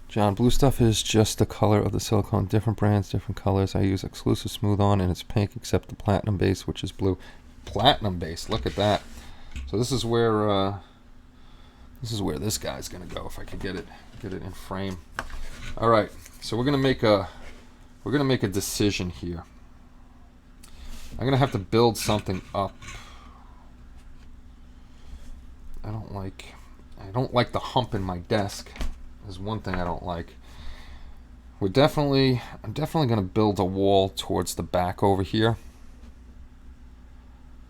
John, blue stuff is just the color of the silicone. Different brands, different colors. I use exclusive smooth on and it's pink except the platinum base, which is blue. Platinum base, look at that. So this is where this guy's gonna go, if I could get it in frame. All right, so we're gonna make a decision here. I'm gonna have to build something up. I don't like the hump in my desk. Is one thing I don't like. I'm definitely gonna build a wall towards the back over here.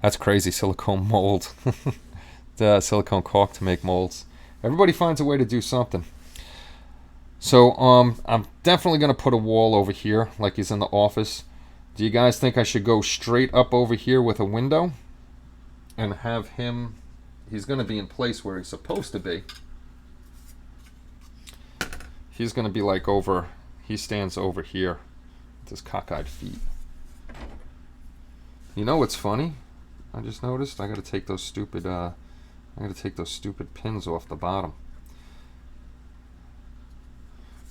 That's crazy, silicone mold. The silicone caulk to make molds. Everybody finds a way to do something. So I'm definitely gonna put a wall over here like he's in the office. Do you guys think I should go straight up over here with a window and have him, he's gonna be in place where he's supposed to be. He's going to be like over, he stands over here with his cockeyed feet. You know what's funny? I just noticed I got to take those stupid pins off the bottom.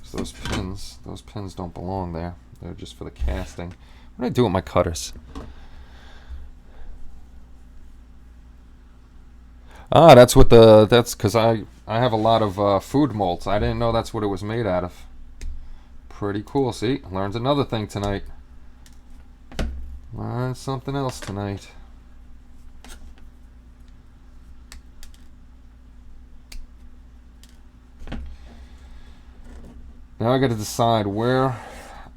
So those pins don't belong there. They're just for the casting. What do I do with my cutters? Ah, that's because I have a lot of food molds. I didn't know that's what it was made out of. Pretty cool. See, learned another thing tonight. Learned something else tonight. Now I got to decide where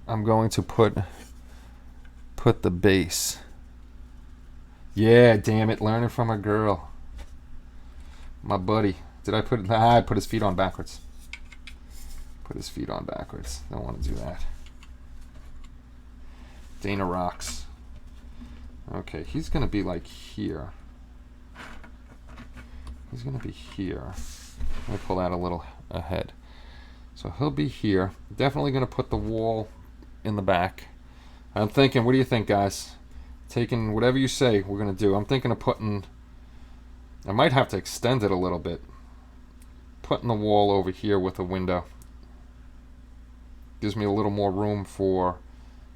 I'm going to put the base. Yeah, damn it, learning from a girl. My buddy. Did I put... I put his feet on backwards. Put his feet on backwards. Don't want to do that. Dana rocks. Okay, he's going to be like here. He's going to be here. Let me pull that a little ahead. So he'll be here. Definitely going to put the wall in the back. I'm thinking, what do you think, guys? Taking whatever you say we're going to do. I'm thinking of putting... I might have to extend it a little bit. Putting the wall over here with a window. Gives me a little more room for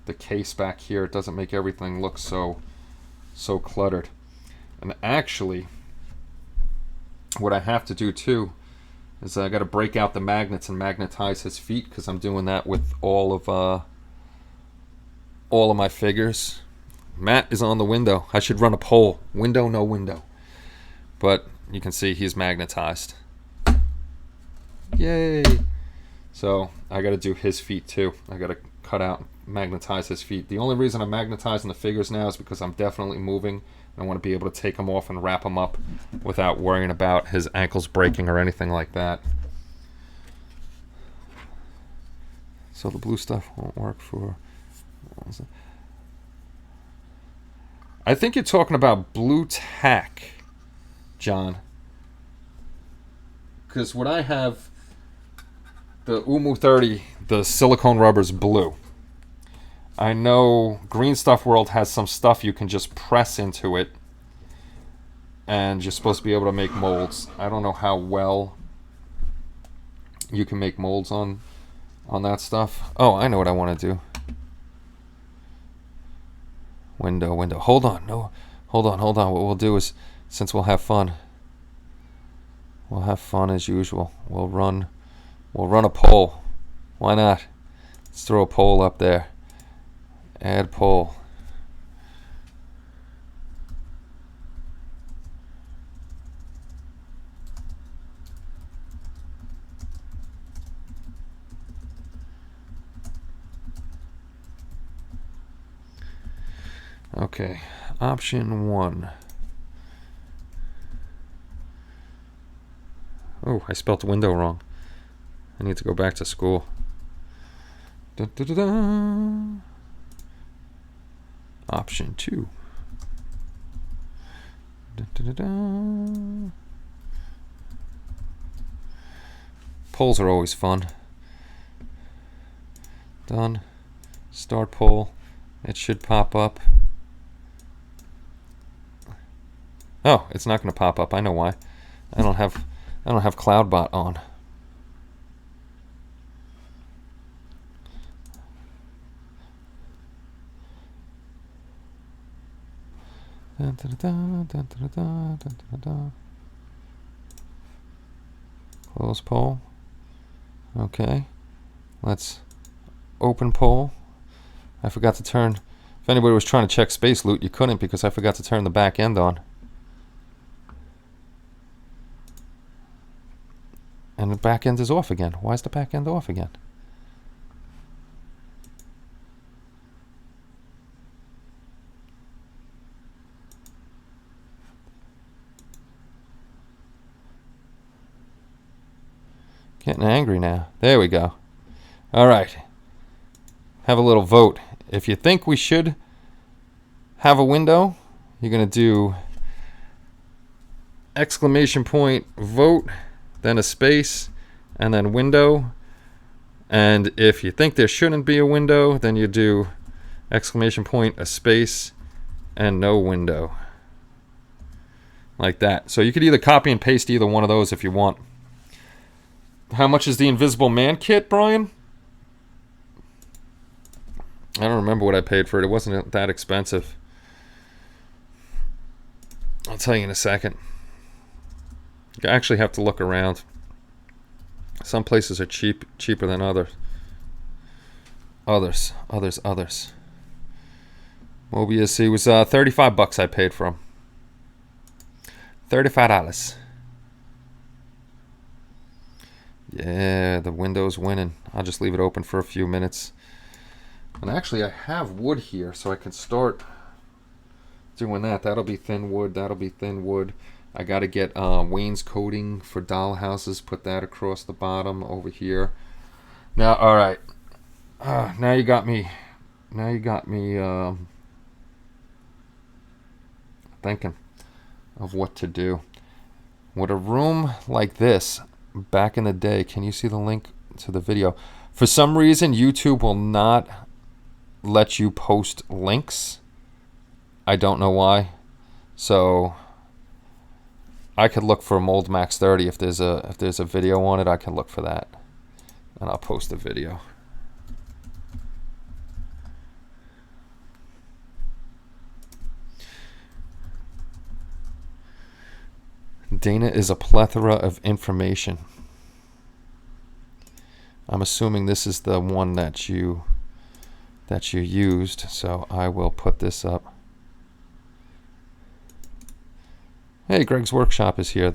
the case back here. It doesn't make everything look so cluttered. And actually, what I have to do too is I got to break out the magnets and magnetize his feet, because I'm doing that with all of my figures. Matt is on the window. I should run a poll. Window, no window. But you can see he's magnetized. Yay! So I got to do his feet too. I got to cut out, magnetize his feet. The only reason I'm magnetizing the figures now is because I'm definitely moving. I want to be able to take them off and wrap them up without worrying about his ankles breaking or anything like that. So the blue stuff won't work for... I think you're talking about blue tack, John. Because when I have the Umu 30, the silicone rubber's blue. I know Green Stuff World has some stuff you can just press into it and you're supposed to be able to make molds. I don't know how well you can make molds on that stuff. Oh, I know what I want to do. Window. Hold on. No. Hold on. What we'll do is, since we'll have fun as usual. We'll run a poll. Why not? Let's throw a poll up there. Add poll. Okay, option 1. Oh, I spelled window wrong. I need to go back to school. Da, da, da, da. Option 2. Da, da, da, da. Polls are always fun. Done. Start poll. It should pop up. Oh, it's not going to pop up. I know why. I don't have CloudBot on. Dun, dun, dun, dun, dun, dun, dun, dun, dun. Close poll. Okay. Let's open poll. I forgot to turn. If anybody was trying to check space loot, you couldn't because I forgot to turn the back end on. And the back end is off again. Why is the back end off again? Getting angry now. There we go. All right. Have a little vote. If you think we should have a window, you're going to do exclamation point vote, then a space, and then window. And if you think there shouldn't be a window, then you do exclamation point, a space, and no window. Like that. So you could either copy and paste either one of those if you want. How much is the Invisible Man kit, Brian? I don't remember what I paid for it. It wasn't that expensive. I'll tell you in a second. You actually have to look around. Some places are cheaper than others. Others. Mobius, he was $35 I paid for him. $35. Yeah, the window's winning. I'll just leave it open for a few minutes. And actually, I have wood here, so I can start doing that. That'll be thin wood. I got to get wainscoting for dollhouses. Put that across the bottom over here. Now, all right. Now you got me. Thinking of what to do. With a room like this, back in the day, can you see the link to the video? For some reason, YouTube will not let you post links. I don't know why. So I could look for Mold Max 30 if there's a video on it. I can look for that, and I'll post a video. Dana is a plethora of information. I'm assuming this is the one that you used, so I will put this up. Hey, Greg's Workshop is here.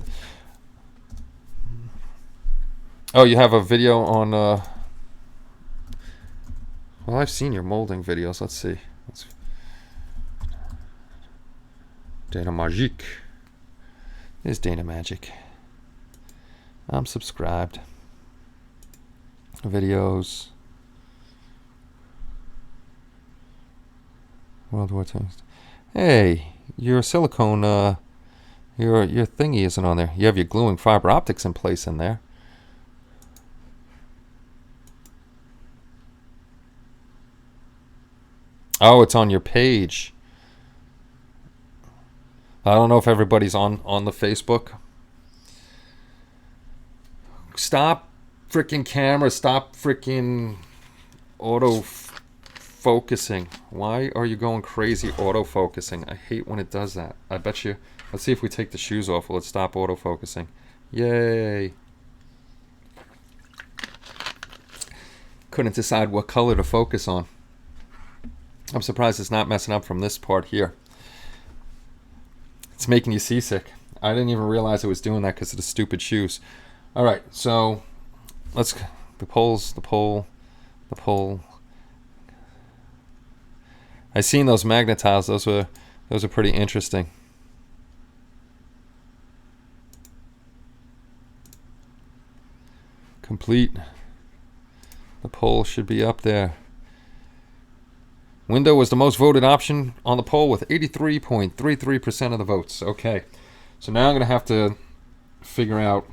Oh, you have a video on... Well, I've seen your molding videos. Let's see. Dana Magique. There's Dana Magic. I'm subscribed. Videos. World War II. Hey, your silicone, your thingy isn't on there. You have your gluing fiber optics in place in there. Oh, it's on your page. I don't know if everybody's on the Facebook. Stop freaking camera. Stop freaking auto focusing. Why are you going crazy auto focusing? I hate when it does that. I bet you. Let's see if we take the shoes off. Will it stop auto focusing? Yay. Couldn't decide what color to focus on. I'm surprised it's not messing up from this part here. It's making you seasick. I didn't even realize it was doing that because of the stupid shoes. All right, so let's the pole. I seen those magnet tiles. Those are pretty interesting. Complete. The poll should be up there. Window was the most voted option on the poll with 83.33% of the votes. Okay, so now I'm going to have to figure out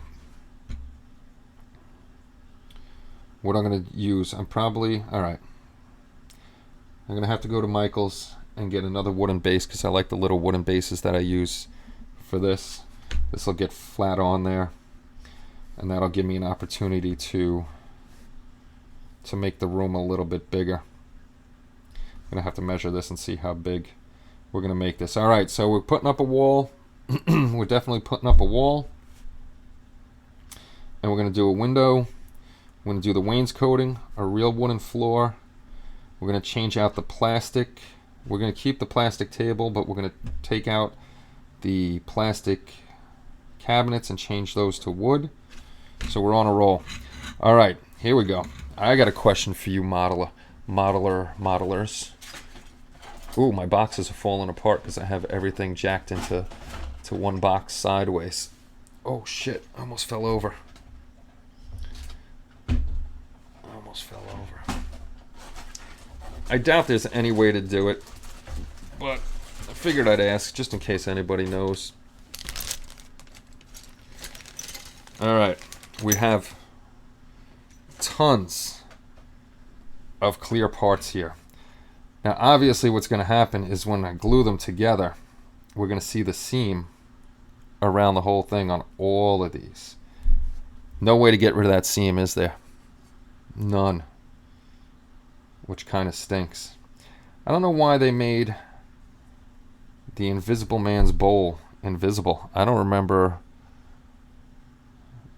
what I'm going to use. I'm going to have to go to Michael's and get another wooden base because I like the little wooden bases that I use for this. This will get flat on there, and that'll give me an opportunity to make the room a little bit bigger. I'm going to have to measure this and see how big we're going to make this. All right, so we're putting up a wall. We're definitely putting up a wall. And we're going to do a window. We're going to do the wainscoting, a real wooden floor. We're going to change out the plastic. We're going to keep the plastic table, but we're going to take out the plastic cabinets and change those to wood. So we're on a roll. All right, here we go. I got a question for you, modelers. Ooh, my boxes are falling apart because I have everything jacked into one box sideways. Oh shit, I almost fell over. I doubt there's any way to do it, but I figured I'd ask just in case anybody knows. All right, we have tons of clear parts here. Now obviously what's going to happen is when I glue them together, we're going to see the seam around the whole thing on all of these. No way to get rid of that seam, is there? None. Which kind of stinks. I don't know why they made the Invisible Man's bowl invisible. I don't remember.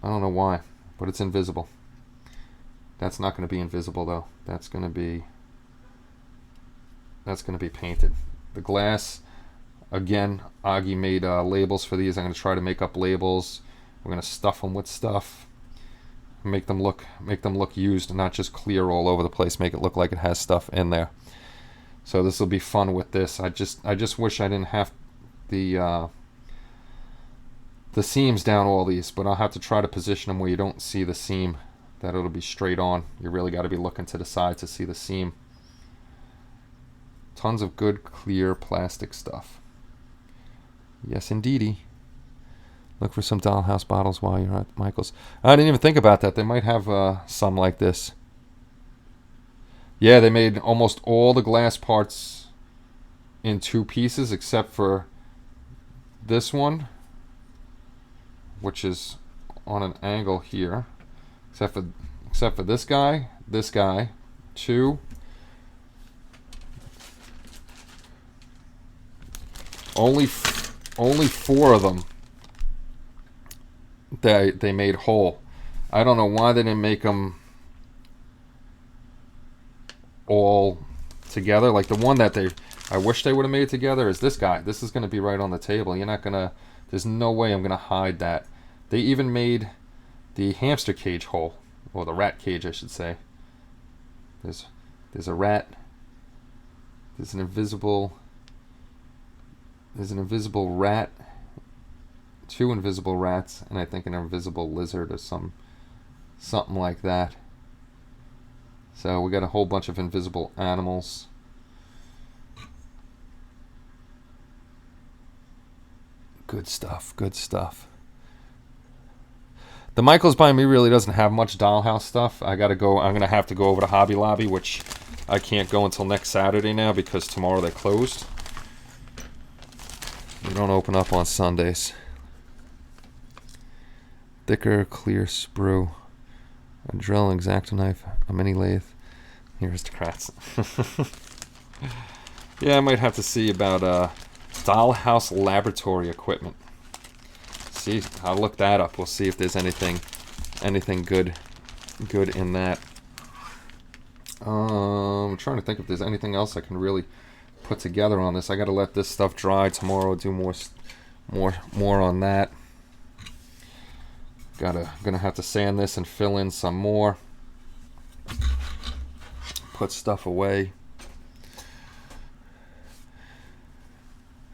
I don't know why, but it's invisible. That's not going to be invisible though. That's going to be painted. The glass, again, Augie made labels for these. I'm going to try to make up labels. We're going to stuff them with stuff. Make them look used, not just clear all over the place. Make it look like it has stuff in there. So this will be fun with this. I just wish I didn't have the seams down all these, but I'll have to try to position them where you don't see the seam, that it'll be straight on. You really got to be looking to the side to see the seam. Tons of good clear plastic stuff. Yes indeedy. Look for some dollhouse bottles while you're at Michael's. I didn't even think about that. They might have some like this. Yeah, they made almost all the glass parts in two pieces except for this one, which is on an angle here. Except for this guy, two. Only four of them they made whole. I don't know why they didn't make them all together. Like the one that I wish they would have made together is this guy. This is going to be right on the table. There's no way I'm going to hide that. They even made the hamster cage whole, or the rat cage I should say. There's a rat. There's an invisible rat. Two invisible rats, and I think an invisible lizard or something like that. So we got a whole bunch of invisible animals. Good stuff. The Michaels by me really doesn't have much dollhouse stuff. I'm gonna have to go over to Hobby Lobby, which I can't go until next Saturday now because tomorrow they're closed. We don't open up on Sundays. Thicker, clear sprue. A drill, an X-Acto knife, a mini lathe. Aristocrats. Yeah, I might have to see about dollhouse laboratory equipment. See, I'll look that up. We'll see if there's anything good in that. I'm trying to think if there's anything else I can really put together on this. I got to let this stuff dry tomorrow. Do more on that. Gonna have to sand this and fill in some more. Put stuff away.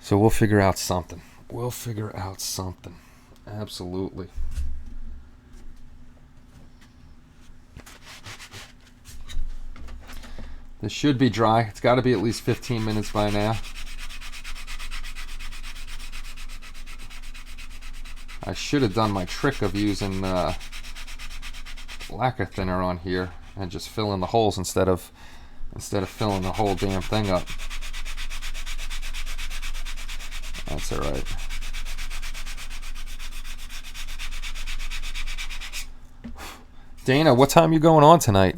So we'll figure out something. Absolutely. This should be dry. It's got to be at least 15 minutes by now. I should have done my trick of using lacquer thinner on here and just fill in the holes instead of filling the whole damn thing up. That's all right. Dana, what time you going on tonight?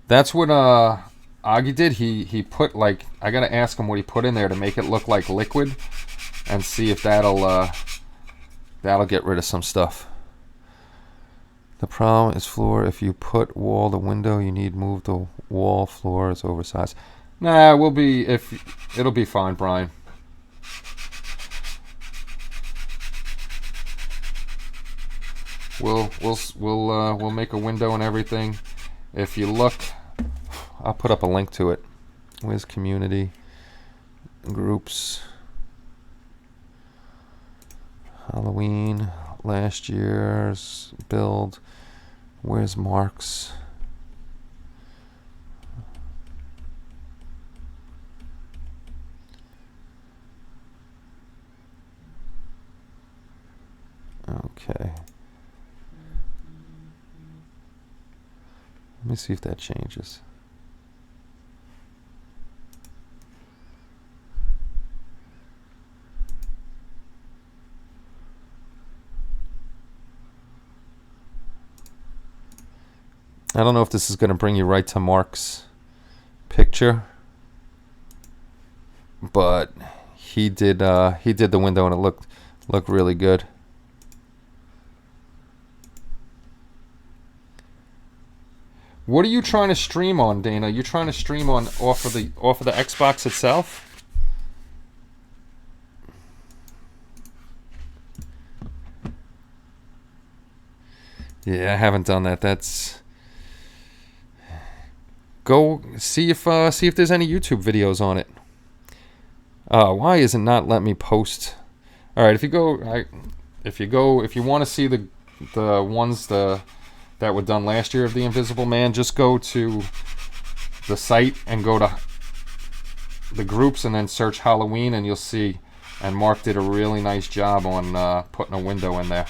That's what Augie did. He put, like, I gotta ask him what he put in there to make it look like liquid, and see if that'll get rid of some stuff. The problem is floor. If you put wall to window, you need move the wall. Floor is oversized. Nah, it'll be fine, Brian. We'll make a window and everything. If you look, I'll put up a link to it. Where's community groups? Halloween, last year's build. Where's Mark's? Okay. Let me see if that changes. I don't know if this is going to bring you right to Mark's picture, but he did the window and it looked really good. What are you trying to stream on, Dana? You trying to stream on off of the Xbox itself? Yeah, I haven't done that. Go see if there's any YouTube videos on it. Why is it not letting me post? All right, if you want to see the ones that were done last year of the Invisible Man, just go to the site and go to the groups and then search Halloween, and you'll see. And Mark did a really nice job on putting a window in there.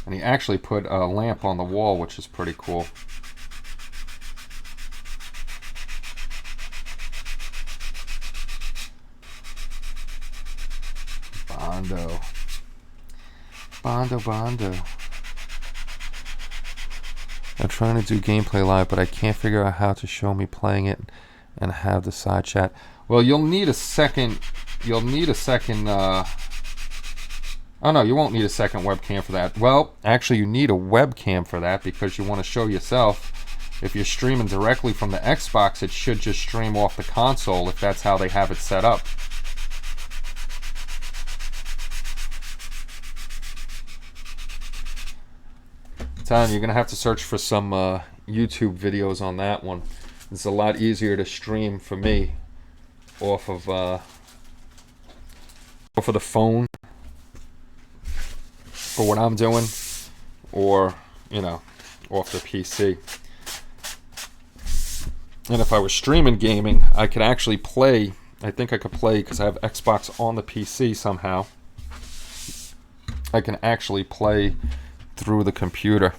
And he actually put a lamp on the wall, which is pretty cool. Bondo. I'm trying to do gameplay live, but I can't figure out how to show me playing it and have the side chat. Well, you'll need a second. Oh no, you won't need a second webcam for that. Well, actually, you need a webcam for that because you want to show yourself. If you're streaming directly from the Xbox, it should just stream off the console if that's how they have it set up. Telling you, you're gonna have to search for some YouTube videos on that one. It's a lot easier to stream for me off of the phone for what I'm doing, or off the PC. And if I was streaming gaming, I could actually play. I think I could play because I have Xbox on the PC somehow. I can actually play through the computer.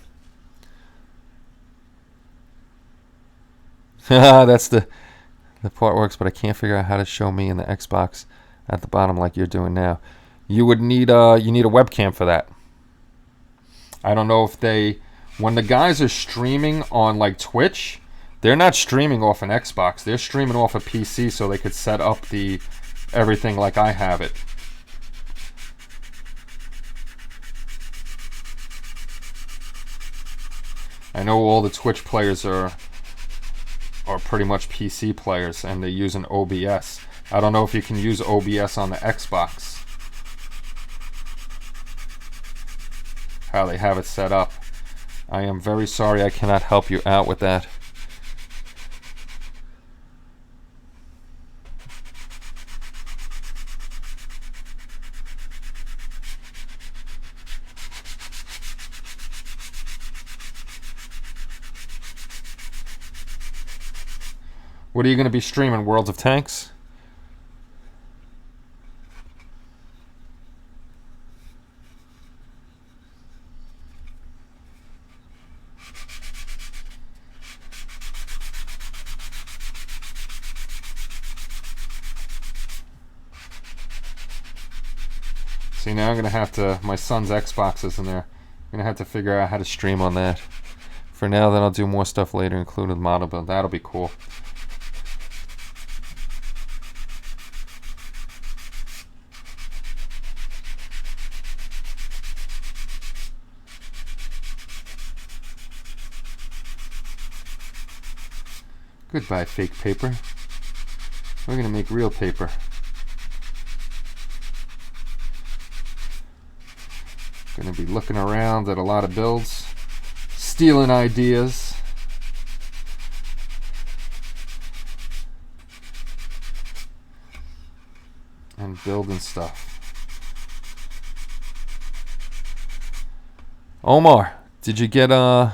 That's the part works, but I can't figure out how to show me in the Xbox at the bottom like you're doing now. You would need a webcam for that. I don't know if when the guys are streaming on like Twitch, they're not streaming off an Xbox. They're streaming off a PC so they could set up everything like I have it. I know all the Twitch players are pretty much PC players, and they're using OBS. I don't know if you can use OBS on the Xbox. How they have it set up. I am very sorry I cannot help you out with that. What are you going to be streaming? Worlds of Tanks? See, now I'm going to have to... My son's Xbox is in there. I'm going to have to figure out how to stream on that. For now, then I'll do more stuff later, including the model build. That'll be cool. Goodbye, fake paper. We're going to make real paper. Going to be looking around at a lot of builds, stealing ideas. And building stuff. Omar, did you get the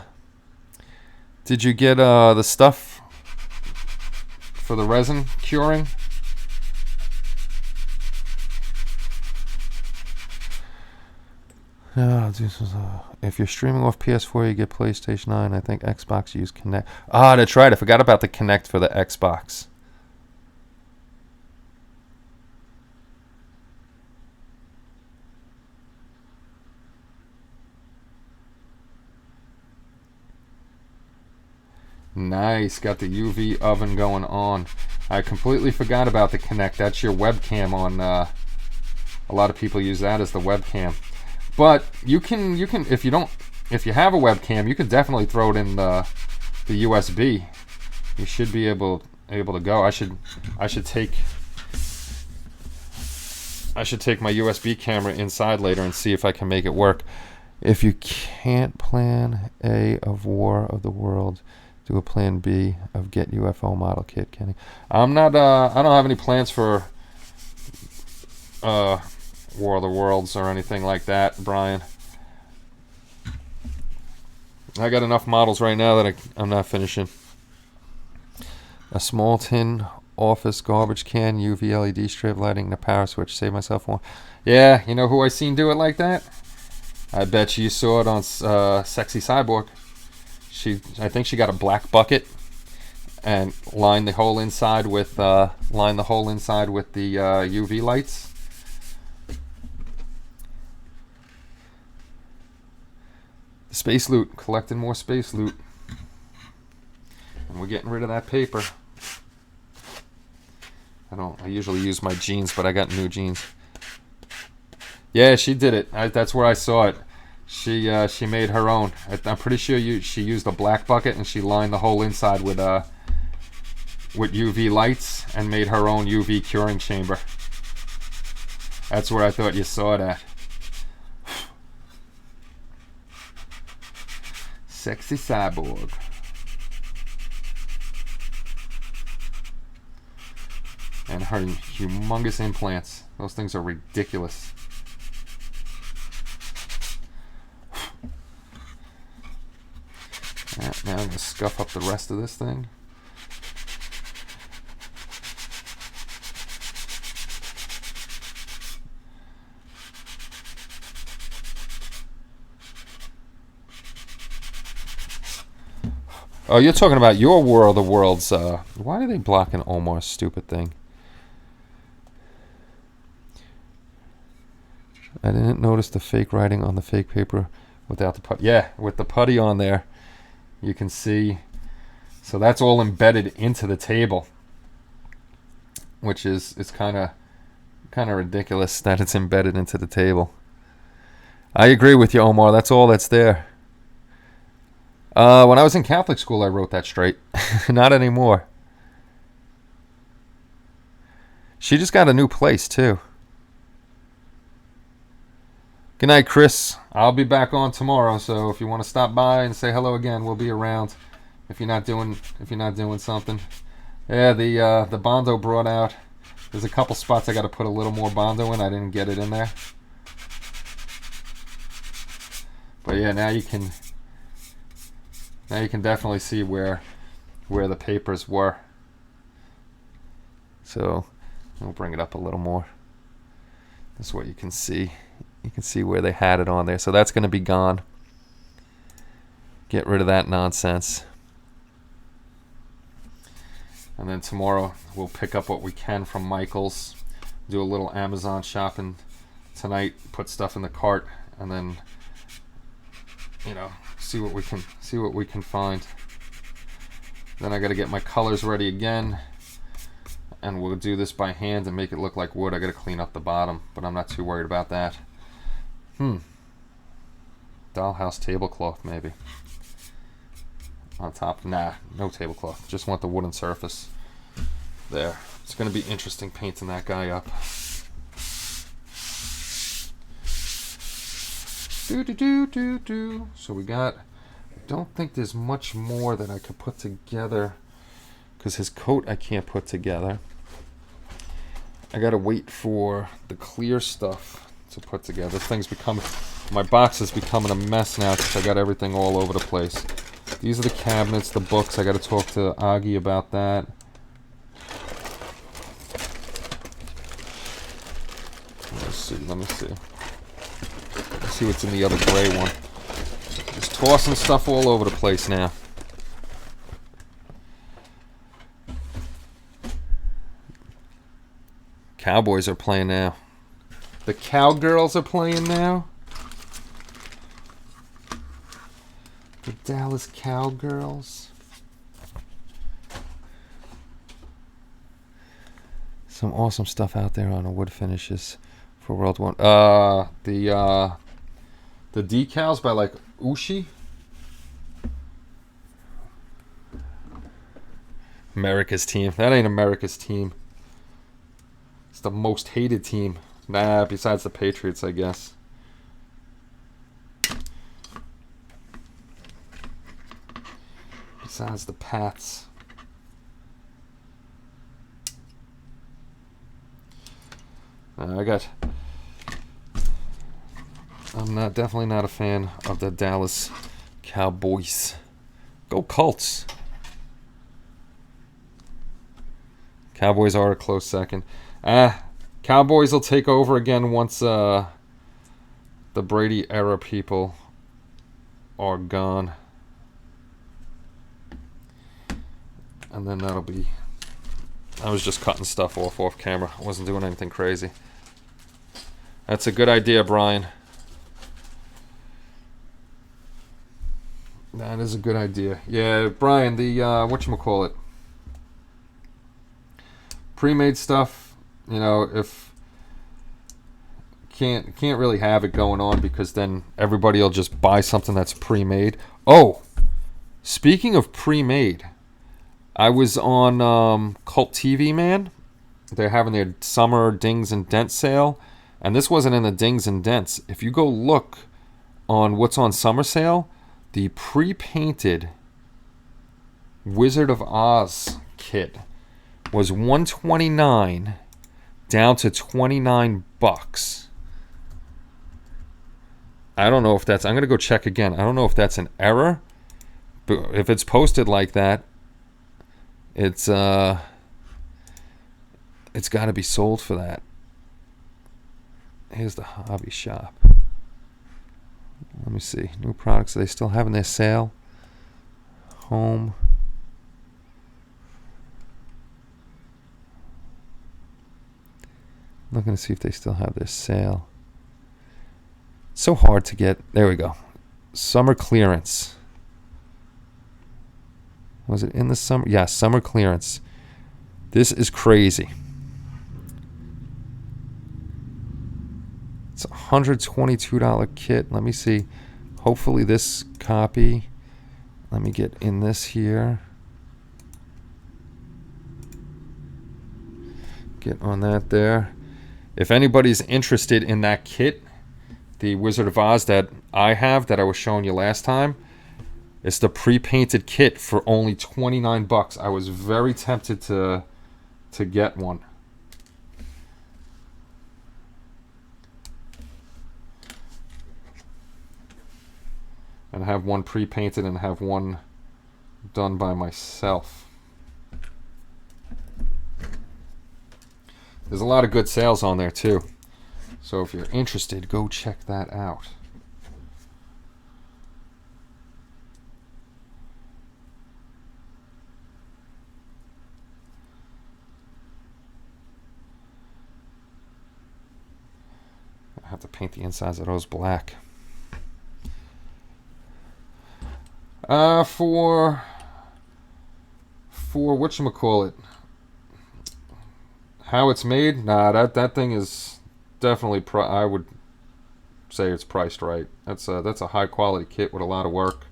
stuff for the resin curing? If you're streaming off PS4, you get PlayStation 9. I think Xbox use Kinect. That's right. I forgot about the Kinect for the Xbox. Nice. Got the UV oven going on. I completely forgot about the Kinect. That's your webcam on... a lot of people use that as the webcam. But you can if you have a webcam, you can definitely throw it in the USB. You should be able to go. I should take my USB camera inside later and see if I can make it work. If you can't plan A of War of the World, do a plan B of get UFO model kit, Kenny. I'm not I don't have any plans for War of the Worlds or anything like that, Brian. I got enough models right now that I'm not finishing. A small tin office garbage can, UV LED strip lighting, the power switch. Save myself one. Yeah, you know who I seen do it like that? I bet you saw it on Sexy Cyborg. I think she got a black bucket and lined the hole inside with the UV lights. Space loot, collecting more space loot. And we're getting rid of that paper. I usually use my jeans, but I got new jeans. Yeah, she did it. That's where I saw it. She made her own. I'm pretty sure she used a black bucket and she lined the whole inside with UV lights and made her own UV curing chamber. That's where I thought you saw it at. Sexy Cyborg. And her humongous implants. Those things are ridiculous. Right, now I'm going to scuff up the rest of this thing. Oh, you're talking about your War of the Worlds. Why are they blocking Omar's stupid thing? I didn't notice the fake writing on the fake paper without the putty. Yeah, with the putty on there, you can see. So that's all embedded into the table, which is kind of ridiculous that it's embedded into the table. I agree with you, Omar. That's all that's there. When I was in Catholic school, I wrote that straight. Not anymore. She just got a new place, too. Good night, Chris. I'll be back on tomorrow, so if you want to stop by and say hello again, we'll be around. If you're not doing something. Yeah, the Bondo brought out. There's a couple spots I got to put a little more Bondo in. I didn't get it in there. But yeah, now you can definitely see where the papers were. So we'll bring it up a little more. This is what you can see. You can see where they had it on there. So that's going to be gone. Get rid of that nonsense. And then tomorrow we'll pick up what we can from Michael's. Do a little Amazon shopping tonight. Put stuff in the cart, and then see what we can find. Then I got to get my colors ready again, and we'll do this by hand and make it look like wood. I got to clean up the bottom, but I'm not too worried about that. Dollhouse tablecloth maybe on top. Nah, no tablecloth. Just want the wooden surface there. It's going to be interesting painting that guy up. So we got, I don't think there's much more that I could put together, because his coat I can't put together. I gotta wait for the clear stuff to put together. My box is becoming a mess now because I got everything all over the place. These are the cabinets, the books. I gotta talk to Augie about that. Let me see. Let's see what's in the other gray one. Just tossing stuff all over the place now. Cowboys are playing now. The Cowgirls are playing now. The Dallas Cowgirls. Some awesome stuff out there on the wood finishes for World War. The decals by like Ushi. America's team. That ain't America's team. It's the most hated team. Nah, besides the Patriots, I guess. Besides the Pats. I'm definitely not a fan of the Dallas Cowboys. Go Colts. Cowboys are a close second. Cowboys will take over again once the Brady era people are gone. And then that'll be... I was just cutting stuff off camera. I wasn't doing anything crazy. That's a good idea, Brian. That is a good idea. Yeah, Brian, the whatchamacallit. Pre-made stuff, if can't really have it going on, because then everybody will just buy something that's pre-made. Oh, speaking of pre-made, I was on Cult TV, man. They're having their summer Dings and Dents sale, and this wasn't in the Dings and Dents. If you go look on what's on summer sale, the pre-painted Wizard of Oz kit was $129 down to $29. I don't know if that's... I'm going to go check again. I don't know if that's an error, but if it's posted like that, it's got to be sold for that. Here's the hobby shop. Let me see. New products. Are they still having their sale? home. Looking to see if they still have their sale. So hard to get. There we go. Summer clearance. Was it in the summer? Yeah, summer clearance. This is crazy. It's a $122 kit. Let me see. Hopefully this copy. Let me get in this here. Get on that there. If anybody's interested in that kit, the Wizard of Oz that I have that I was showing you last time, it's the pre-painted kit for only $29. I was very tempted to get one. And have one pre-painted and have one done by myself. There's a lot of good sales on there too. So if you're interested, go check that out. I have to paint the insides of those black. For whatchamacallit, how it's made, nah, that thing is definitely, I would say it's priced right. That's a high quality kit with a lot of work.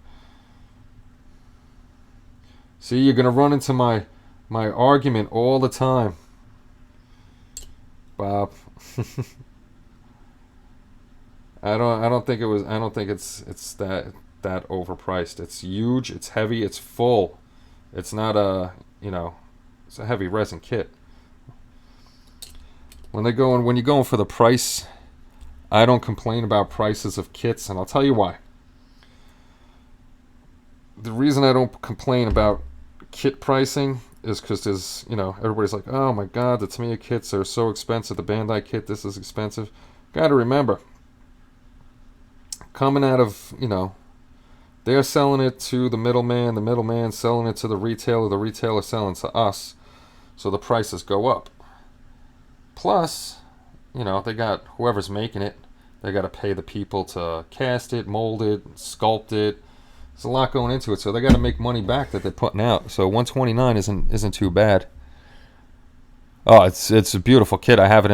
See, you're gonna run into my argument all the time, Bob. I don't think it's that overpriced. It's huge, it's heavy, it's full. It's not it's a heavy resin kit. When you're going for the price, I don't complain about prices of kits, and I'll tell you why. The reason I don't complain about kit pricing is because there's, everybody's like, oh my god, the Tamiya kits are so expensive, the Bandai kit, this is expensive. Gotta remember, coming out of, they're selling it to the middleman selling it to the retailer selling to us, so the prices go up. Plus, they got whoever's making it, they got to pay the people to cast it, mold it, sculpt it. There's a lot going into it, so they got to make money back that they're putting out. So $129 isn't too bad. Oh, it's a beautiful kit. I have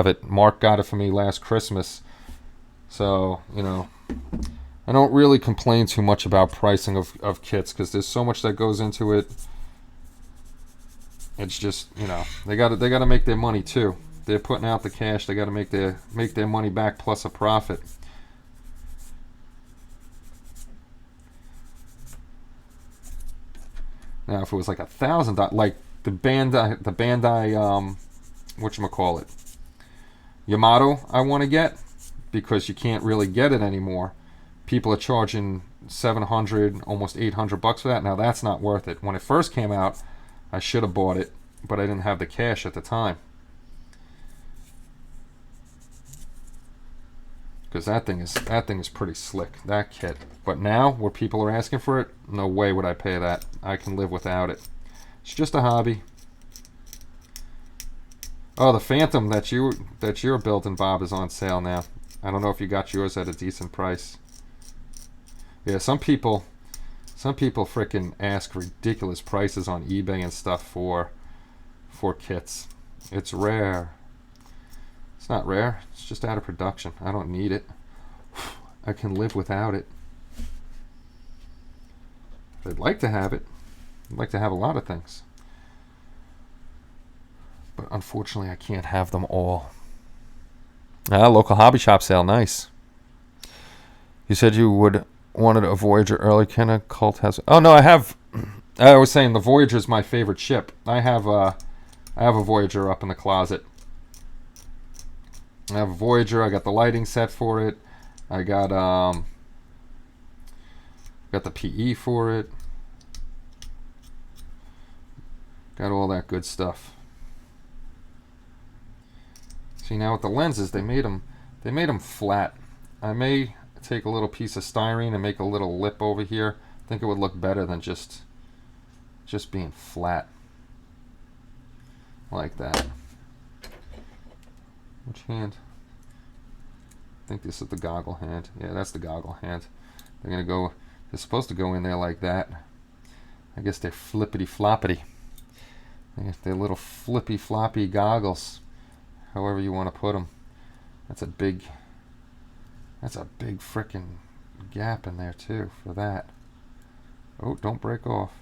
it. Mark got it for me last Christmas. So, I don't really complain too much about pricing of kits because there's so much that goes into it. It's just, they got to make their money too. They're putting out the cash. They got to make their money back plus a profit. Now, if it was like $1,000, like the Bandai, whatchamacallit, Yamato, I want to get, because you can't really get it anymore. People are charging $700, almost $800 for that. Now that's not worth it. When it first came out, I should have bought it, but I didn't have the cash at the time. Because that thing is pretty slick, that kit. But now, where people are asking for it, no way would I pay that. I can live without it. It's just a hobby. Oh, the Phantom that you're building, Bob, is on sale now. I don't know if you got yours at a decent price. Yeah, some people freaking ask ridiculous prices on eBay and stuff for kits. It's rare. It's not rare. It's just out of production. I don't need it. I can live without it. I'd like to have it. I'd like to have a lot of things. But unfortunately, I can't have them all. Local hobby shop sale. Nice. You said you wanted a Voyager early. Can a cult has... Oh, no, I have... I was saying the Voyager is my favorite ship. I have a Voyager up in the closet. I have a Voyager. I got the lighting set for it. I got the PE for it. Got all that good stuff. See, now with the lenses, they made them flat. I may take a little piece of styrene and make a little lip over here think it would look better than just being flat like that. Which hand? I think this is the goggle hand. Yeah, that's the goggle hand. They're supposed to go in there like that. I guess they're flippity floppity. They're little flippy floppy goggles. However you want to put them. That's a big frickin' gap in there too for that. Oh, don't break off.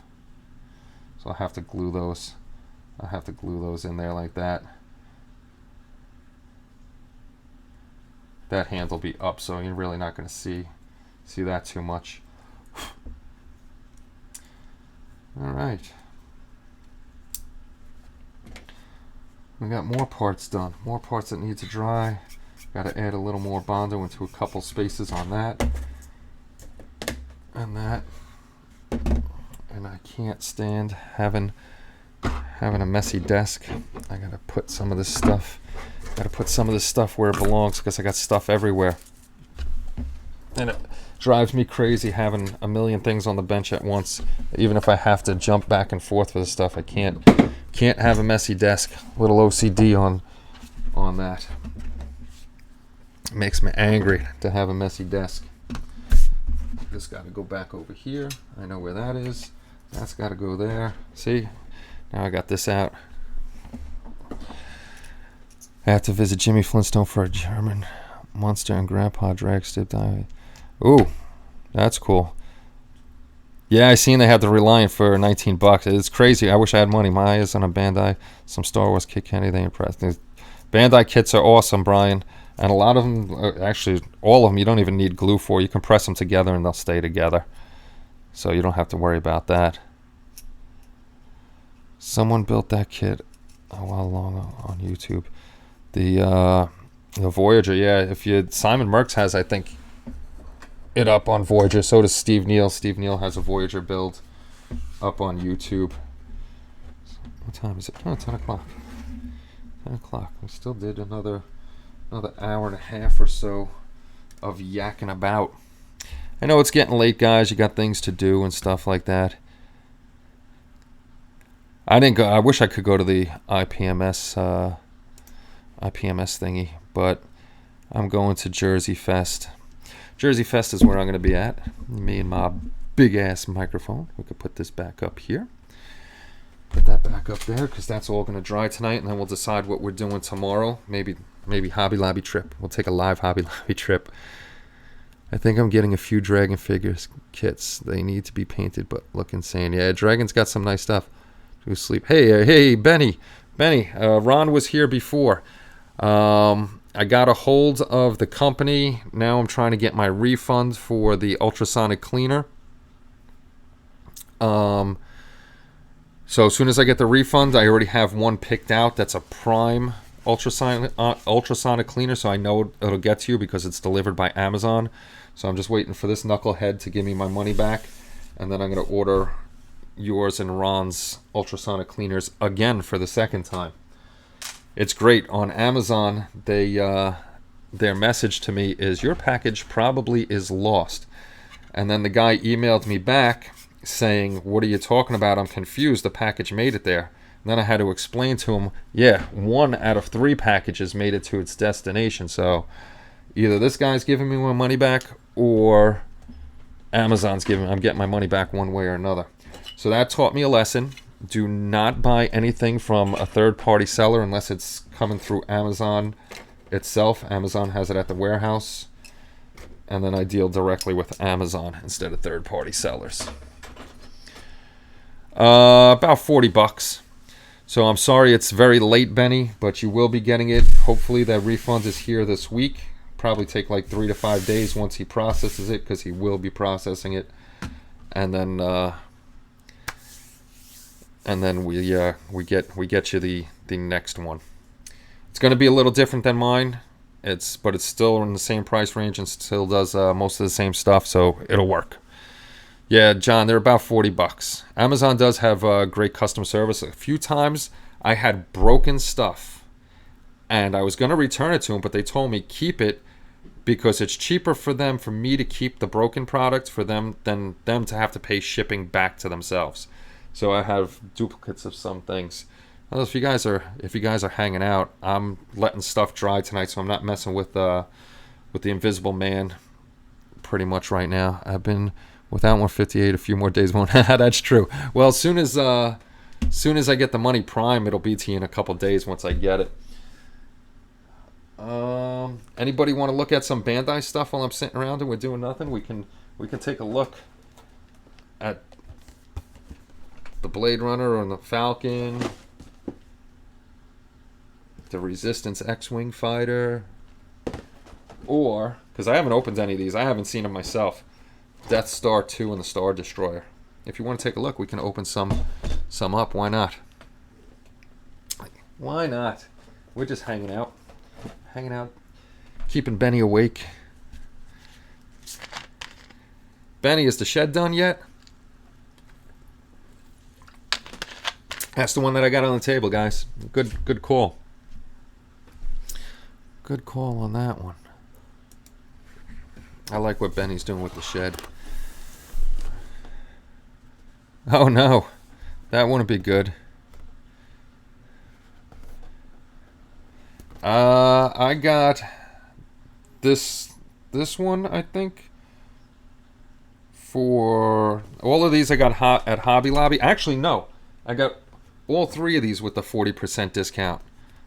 So I'll have to glue those. I'll have to glue those in there like that. That hand will be up, so you're really not going to see that too much. All right. We got more parts done. More parts that need to dry. Got to add a little more Bondo into a couple spaces on that. And that. And I can't stand having a messy desk. I got to put some of this stuff. Where it belongs because I got stuff everywhere. And it drives me crazy having a million things on the bench at once. Even if I have to jump back and forth for the stuff, I can't have a messy desk. A little OCD on that. It makes me angry to have a messy desk. Just got to go back over here. I know where that is. That's got to go there. See? Now I got this out. I have to visit Jimmy Flintstone for a German monster and Grandpa drag strip dive. Ooh, that's cool. Yeah, I seen they had the Reliant for $19. It's crazy. I wish I had money. My eyes on a Bandai. Some Star Wars kit candy. They impressed. Bandai kits are awesome, Brian. And a lot of them, actually, all of them, you don't even need glue for. You can press them together and they'll stay together. So you don't have to worry about that. Someone built that kit a while long on YouTube. The Voyager, yeah. Simon Merckx has, I think, it up on Voyager. So does Steve Neal. Steve Neal has a Voyager build up on YouTube. What time is it? Oh, 10 o'clock. 10 o'clock. We still did another hour and a half or so of yakking about. I know it's getting late, guys. You got things to do and stuff like that. I didn't go. I wish I could go to the IPMS thingy, but I'm going to Jersey Fest. Jersey Fest is where I'm going to be at. Me and my big ass microphone. We could put this back up here. Put that back up there because that's all going to dry tonight, and then we'll decide what we're doing tomorrow. Maybe Hobby Lobby trip. We'll take a live Hobby Lobby trip. I think I'm getting a few Dragon figures kits. They need to be painted, but look insane. Yeah, Dragon's got some nice stuff. To sleep. Hey, Benny. Ron was here before. I got a hold of the company. Now I'm trying to get my refund for the ultrasonic cleaner. So as soon as I get the refund, I already have one picked out. That's a Prime ultrasonic cleaner, so I know it'll get to you because it's delivered by Amazon. So I'm just waiting for this knucklehead to give me my money back, and then I'm going to order yours and Ron's ultrasonic cleaners again for the second time. It's great. On Amazon, their message to me is, your package probably is lost. And then the guy emailed me back saying, what are you talking about? I'm confused. The package made it there. And then I had to explain to him, yeah, 1 out of 3 packages made it to its destination. So either this guy's giving me my money back or I'm getting my money back one way or another. So that taught me a lesson. Do not buy anything from a third-party seller unless it's coming through Amazon itself. Amazon has it at the warehouse. And then I deal directly with Amazon instead of third-party sellers. About $40. So I'm sorry it's very late, Benny, but you will be getting it. Hopefully that refund is here this week. Probably take like 3 to 5 days once he processes it, because he will be processing it. And then we get you the next one. It's going to be a little different than mine. But it's still in the same price range and still does most of the same stuff, so it'll work. Yeah, John, they're about $40. Amazon does have great customer service. A few times I had broken stuff, and I was going to return it to them, but they told me keep it because it's cheaper for them, for me to keep the broken product for them than them to have to pay shipping back to themselves. So I have duplicates of some things. Well, if you guys are hanging out, I'm letting stuff dry tonight, so I'm not messing with the Invisible Man pretty much right now. I've been without 158 a few more days won't. That's true. Well, as soon as I get the money Prime, it'll be to you in a couple days once I get it. Anybody want to look at some Bandai stuff while I'm sitting around and we're doing nothing? We can take a look at the Blade Runner or the Falcon, the Resistance X-Wing fighter, or, because I haven't opened any of these, I haven't seen them myself, Death Star 2 and the Star Destroyer. If you want to take a look, we can open some up. Why not? Why not? We're just hanging out, keeping Benny awake. Benny, is the shed done yet? That's the one that I got on the table, guys. Good call. Good call on that one. I like what Benny's doing with the shed. Oh no, that wouldn't be good. I got this one, I think. For all of these I got at Hobby Lobby. Actually, no. I got all three of these with the 40% discount.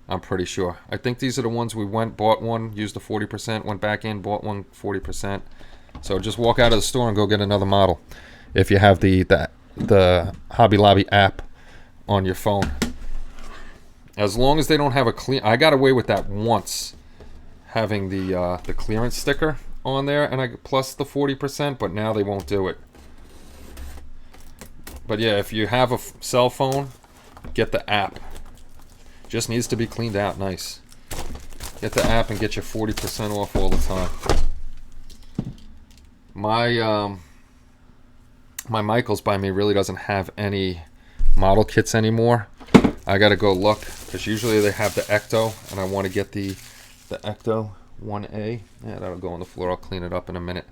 I'm pretty sure. I think these are the ones we went, bought one, used the 40%, went back in, bought one 40%. So just walk out of the store and go get another model if you have the Hobby Lobby app on your phone. As long as they don't have a clear, I got away with that once, having the clearance sticker on there, and I plus the 40%, but now they won't do it. But yeah, if you have a cell phone, get the app. Just needs to be cleaned out nice. Get the app and get your 40% off all the time. My Michaels by me really doesn't have any model kits anymore. I gotta go look, because usually they have the Ecto, and I want to get the Ecto 1A. Yeah, that'll go on the floor. I'll clean it up in a minute.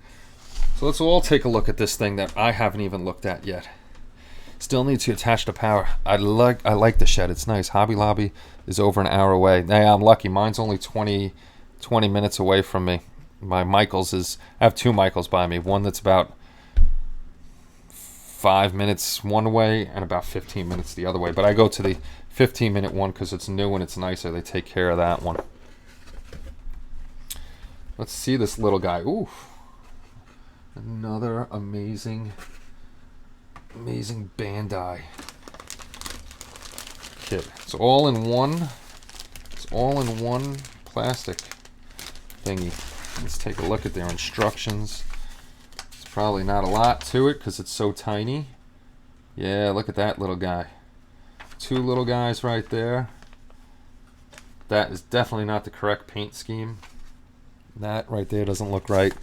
So let's all take a look at this thing that I haven't even looked at yet. Still need to attach the power. I like the shed. It's nice. Hobby Lobby is over an hour away. Hey, I'm lucky. Mine's only 20 minutes away from me. My Michaels is... I have two Michaels by me. One that's about 5 minutes one way and about 15 minutes the other way. But I go to the 15-minute one because it's new and it's nicer. They take care of that one. Let's see this little guy. Ooh. Another amazing Bandai kit. It's all in one plastic thingy. Let's take a look at their instructions. It's probably not a lot to it because it's so tiny. Yeah, look at that little guy. Two little guys right there. That is definitely not the correct paint scheme. That right there doesn't look right.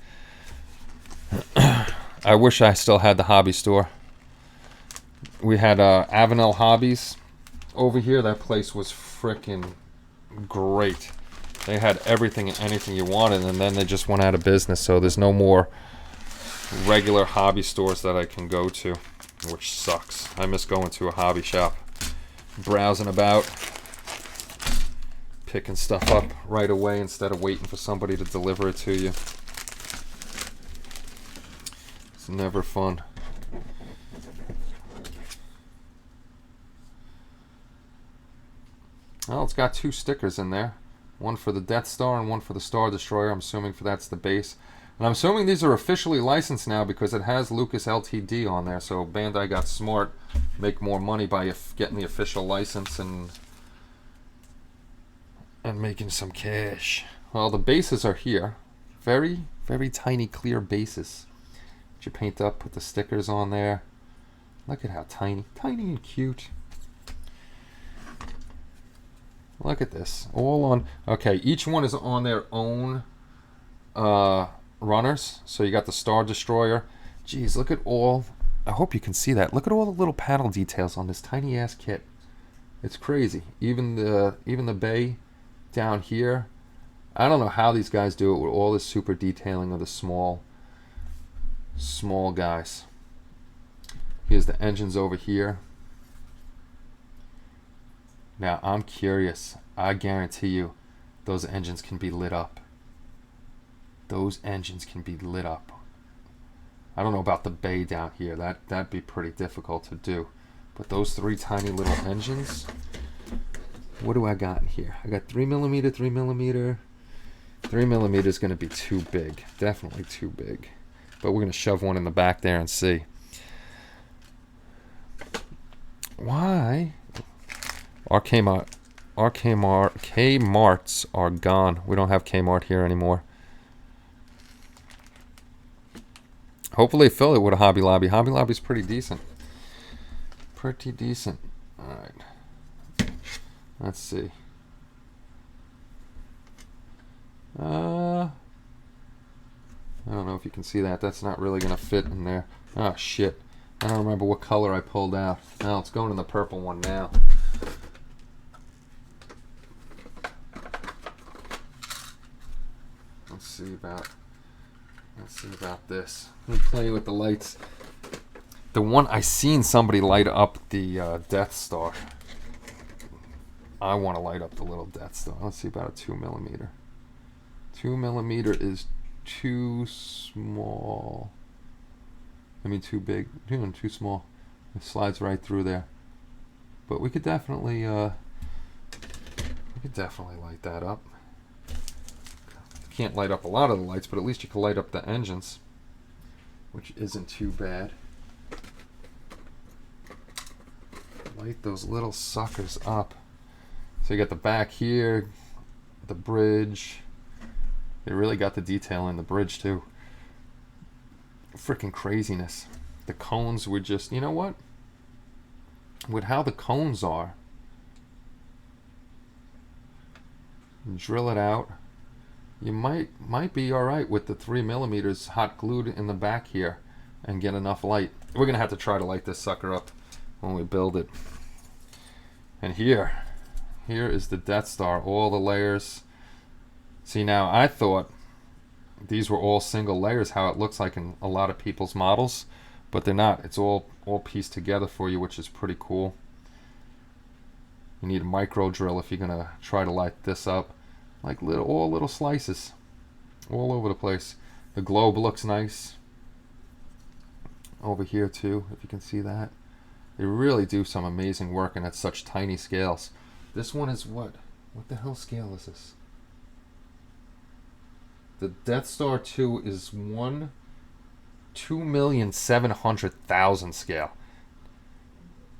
I wish I still had the hobby store. We had Avenel Hobbies over here. That place was freaking great. They had everything and anything you wanted, and then they just went out of business. So there's no more regular hobby stores that I can go to, which sucks. I miss going to a hobby shop, browsing about, picking stuff up right away instead of waiting for somebody to deliver it to you. It's never fun. Well, it's got two stickers in there. One for the Death Star and one for the Star Destroyer. I'm assuming that's the base. And I'm assuming these are officially licensed now because it has Lucas Ltd on there. So Bandai got smart, make more money by getting the official license and making some cash. Well, the bases are here. Very, very tiny clear bases. That you paint up, put the stickers on there. Look at how tiny and cute. Look at this. All on... Okay, each one is on their own runners. So you got the Star Destroyer. Jeez, look at all... I hope you can see that. Look at all the little panel details on this tiny-ass kit. It's crazy. Even the bay down here. I don't know how these guys do it with all this super detailing of the small guys. Here's the engines over here. Now, I'm curious. I guarantee you those engines can be lit up. Those engines can be lit up. I don't know about the bay down here. That'd be pretty difficult to do. But those three tiny little engines, what do I got in here? I got 3mm, 3mm. 3mm is going to be too big. Definitely too big. But we're going to shove one in the back there and see. Why? Our Kmarts are gone. We don't have Kmart here anymore. Hopefully fill it with a Hobby Lobby. Hobby Lobby's pretty decent. Pretty decent. Alright. Let's see. I don't know if you can see that. That's not really going to fit in there. Oh, shit. I don't remember what color I pulled out. No, it's going in the purple one now. Let's see about this. I'm playing with the lights. The one I seen somebody light up the Death Star. I want to light up the little Death Star. Let's see about a 2mm. 2mm is too small. I mean, too big. Too small. It slides right through there. But we could definitely light that up. Can't light up a lot of the lights, but at least you can light up the engines, which isn't too bad. Light those little suckers up. So you got the back here, the bridge. They really got the detail in the bridge too. Freaking craziness. The cones would just, you know what? With how the cones are, drill it out. You might be all right with the 3mm hot glued in the back here and get enough light. We're gonna have to try to light this sucker up when we build it. And here is the Death Star, all the layers. See, now I thought these were all single layers, how it looks like in a lot of people's models, but they're not. It's all pieced together for you, which is pretty cool. You need a micro drill if you're gonna try to light this up. Like all little slices all over the place. The globe looks nice over here too, if you can see that. They really do some amazing work, and at such tiny scales. This one is what the hell scale is this? The Death Star 2 is 2,700,000 scale.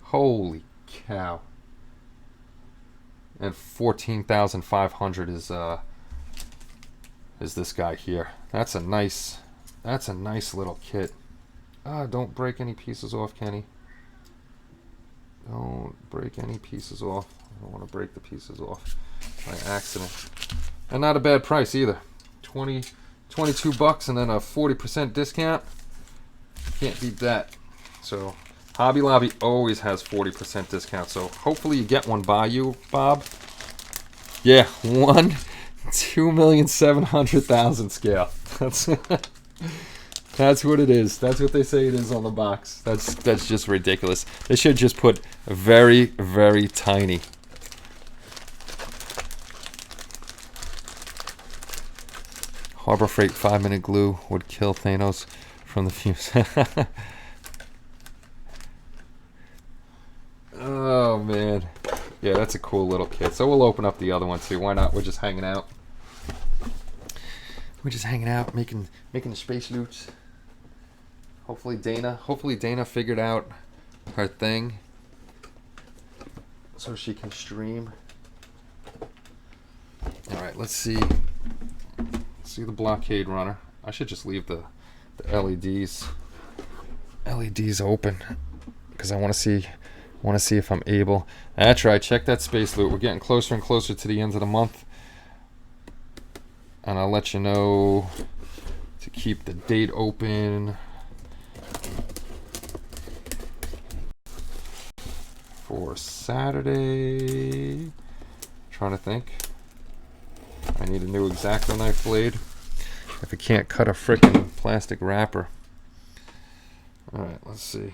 Holy cow. And 14,500 is this guy here. That's a nice little kit. Don't break any pieces off, Kenny. Don't break any pieces off. I don't want to break the pieces off by accident. And not a bad price either. 22 bucks and then a 40% discount. Can't beat that. So Hobby Lobby always has 40% discount, so hopefully you get one by you, Bob. Yeah, 2,700,000 scale. That's what it is. That's what they say it is on the box. That's just ridiculous. They should just put very, very tiny. Harbor Freight 5-minute glue would kill Thanos from the fuse. Oh man, yeah, that's a cool little kit. So we'll open up the other one too. Why not? We're just hanging out. We're just hanging out, making the space loots. Hopefully Dana figured out her thing so she can stream. All right, let's see the blockade runner. I should just leave the LEDs open because I want to see if I'm able. That's right, check that space loot. We're getting closer and closer to the end of the month, and I'll let you know to keep the date open for Saturday. Trying to think. I need a new X-Acto knife blade if it can't cut a frickin' plastic wrapper. Alright, let's see.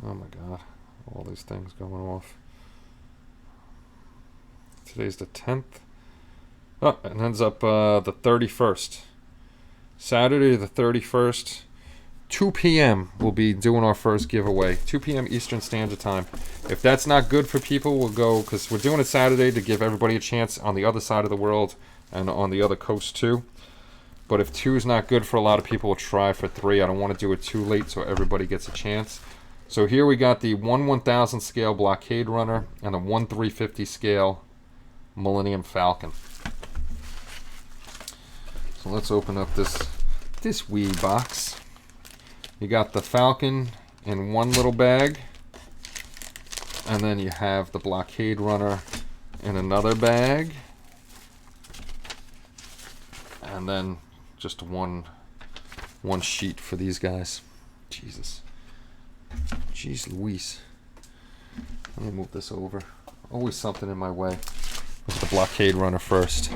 Oh my god, all these things going off. Today's the 10th. Oh, it ends up the 31st. Saturday the 31st, 2 p.m. we'll be doing our first giveaway. 2 p.m. Eastern Standard Time. If that's not good for people, we'll go, because we're doing it Saturday to give everybody a chance on the other side of the world and on the other coast too. But if 2 is not good for a lot of people, we'll try for 3. I don't want to do it too late so everybody gets a chance. So here we got the 1/1000 scale Blockade Runner and a 1/350 scale Millennium Falcon. So let's open up this wee box. You got the Falcon in one little bag, and then you have the Blockade Runner in another bag, and then just one sheet for these guys. Jesus. Jeez Louise. Let me move this over. Always something in my way. With the Blockade Runner first.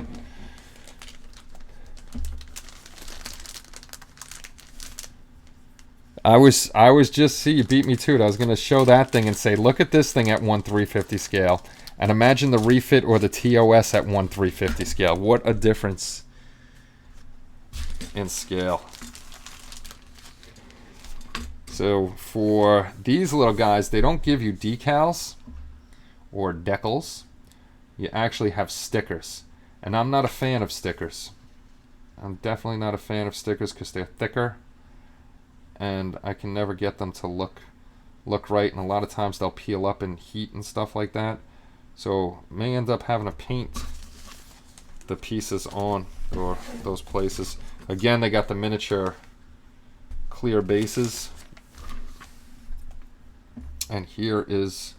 I was just, see, you beat me to it. I was going to show that thing and say, look at this thing at 1/350 scale. And imagine the refit or the TOS at 1/350 scale. What a difference in scale. So for these little guys, they don't give you decals or decals. You actually have stickers. And I'm not a fan of stickers. I'm definitely not a fan of stickers because they're thicker. And I can never get them to look right, and a lot of times they'll peel up in heat and stuff like that. So may end up having to paint the pieces on or those places. Again, they got the miniature clear bases. And here is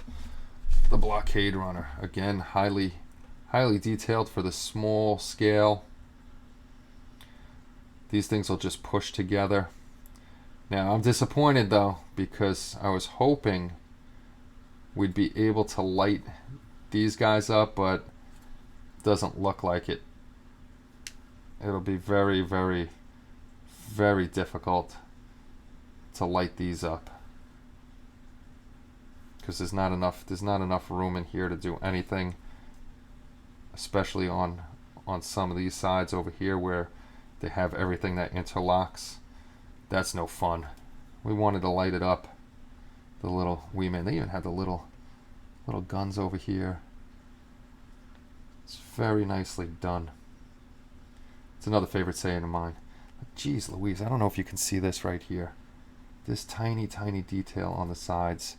the Blockade Runner. Again, highly detailed for the small scale. These things will just push together. Now, I'm disappointed though, because I was hoping we'd be able to light these guys up, but it doesn't look like it. It'll be very, very, very difficult to light these up, because there's not enough room in here to do anything, especially on some of these sides over here where they have everything that interlocks. That's no fun. We wanted to light it up. The little wee man. They even had the little guns over here. It's very nicely done. It's another favorite saying of mine. But geez Louise, I don't know if you can see this right here. This tiny detail on the sides.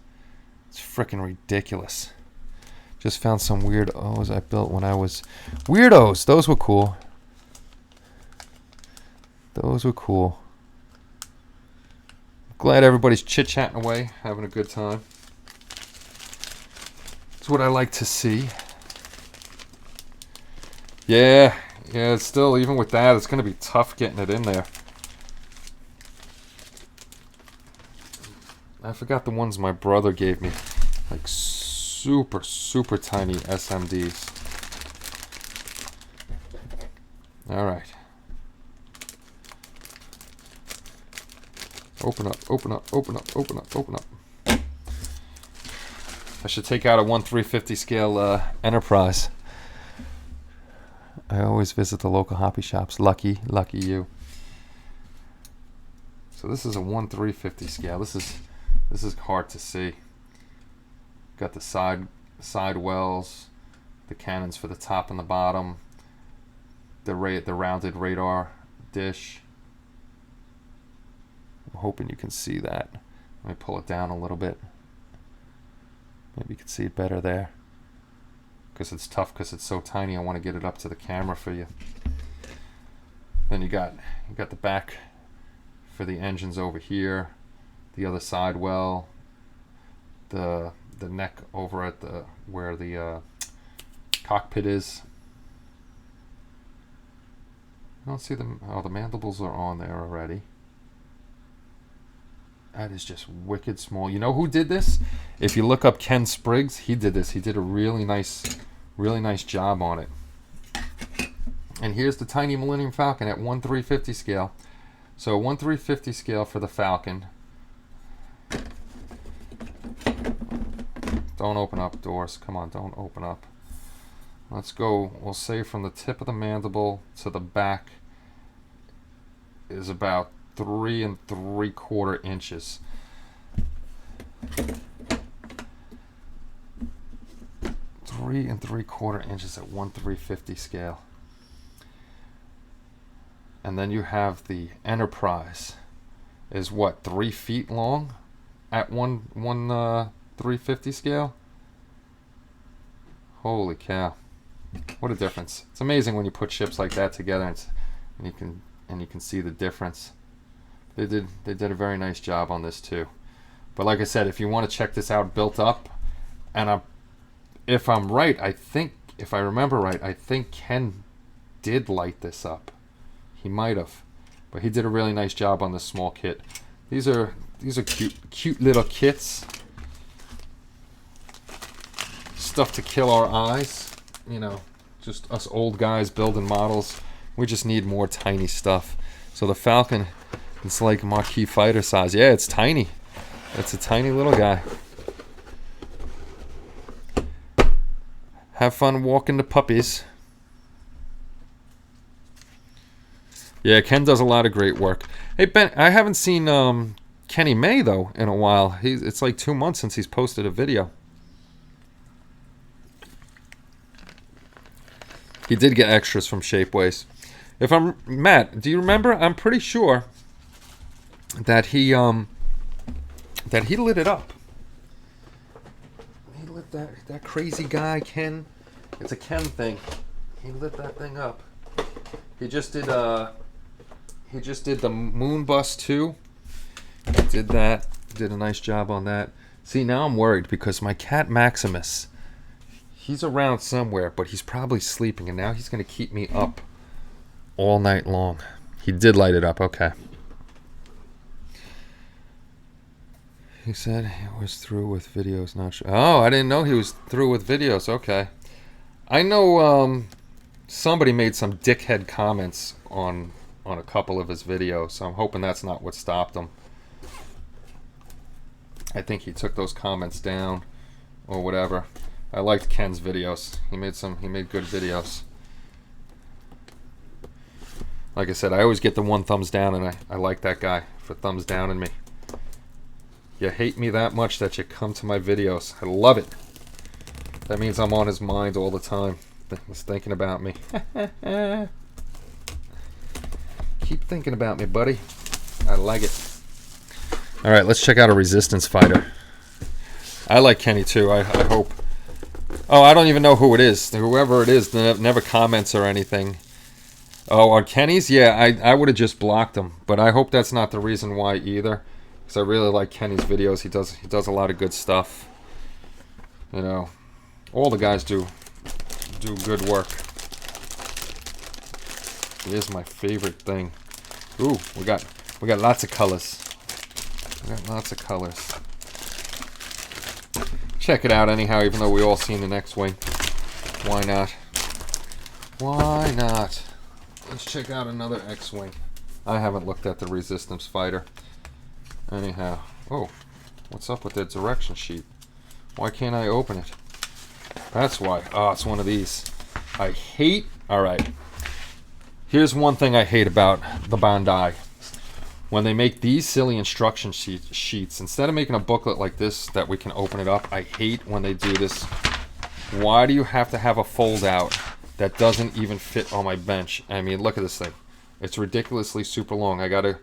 It's freaking ridiculous. Just found some weird O's I built when I was... Weirdos! Those were cool. Those were cool. Glad everybody's chit-chatting away, having a good time. That's what I like to see. Yeah, it's still, even with that, it's going to be tough getting it in there. I forgot the ones my brother gave me. Like super tiny SMDs. Alright. Open up. I should take out a 1/350 scale Enterprise. I always visit the local hobby shops. Lucky you. So this is a 1/350 scale. This is hard to see. Got the side wells, the cannons for the top and the bottom, the rounded radar dish. I'm hoping you can see that. Let me pull it down a little bit. Maybe you can see it better there. Because it's tough, because it's so tiny. I want to get it up to the camera for you. Then you got the back for the engines over here. The other side well. The neck over at where the cockpit is. I don't see them. Oh, the mandibles are on there already. That is just wicked small. You know who did this? If you look up Ken Spriggs, he did this. He did a really nice Really nice job on it. And here's the tiny Millennium Falcon at 1/350 scale. So 1/350 scale for the Falcon. Don't open up, doors. Come on, don't open up. Let's go. We'll say from the tip of the mandible to the back is about 3 3/4 inches. 3 3/4 inches at 1/350 scale. And then you have the Enterprise, is what, 3 feet long at 350 scale? Holy cow! What a difference! It's amazing when you put ships like that together, and you can see the difference. They did a very nice job on this too. But like I said, if you want to check this out built up, and if I'm right, I think, if I remember right, I think Ken did light this up. He might have, but he did a really nice job on this small kit. These are cute little kits. Stuff to kill our eyes. You know, just us old guys building models. We just need more tiny stuff. So the Falcon, it's like Marquis fighter size. Yeah, it's tiny. It's a tiny little guy. Have fun walking the puppies. Yeah, Ken does a lot of great work. Hey, Ben, I haven't seen Kenny May, though, in a while. It's like 2 months since he's posted a video. He did get extras from Shapeways. Matt, do you remember? I'm pretty sure that he lit it up. He lit that crazy guy, Ken. It's a Ken thing. He lit that thing up. He just did the moon bus too. He did that. Did a nice job on that. See, now I'm worried because my cat Maximus, he's around somewhere, but he's probably sleeping, and now he's going to keep me up all night long. He did light it up. Okay. He said he was through with videos. Not sure. Oh, I didn't know he was through with videos. Okay. I know somebody made some dickhead comments on a couple of his videos, so I'm hoping that's not what stopped him. I think he took those comments down or whatever. I liked Ken's videos. He made good videos. Like I said, I always get the 1 thumbs down, and I like that guy for thumbs down in me. You hate me that much that you come to my videos. I love it. That means I'm on his mind all the time. He's thinking about me. Keep thinking about me, buddy. I like it. All right, let's check out a Resistance fighter. I like Kenny too. I hope. Oh, I don't even know who it is. Whoever it is never comments or anything. Oh, on Kenny's? Yeah, I would have just blocked him. But I hope that's not the reason why either. Because I really like Kenny's videos. He does a lot of good stuff. You know, all the guys do good work. It is my favorite thing. Ooh, we got lots of colors. We got lots of colors. Check it out anyhow, even though we all seen the X-Wing. Why not? Why not? Let's check out another X-Wing. I haven't looked at the Resistance fighter. Anyhow. Oh, what's up with the direction sheet? Why can't I open it? That's why. Oh, it's one of these. I hate... Alright. Here's one thing I hate about the Bandai. When they make these silly instruction sheets, instead of making a booklet like this that we can open it up, I hate when they do this. Why do you have to have a fold out that doesn't even fit on my bench? I mean, look at this thing. It's ridiculously super long. I gotta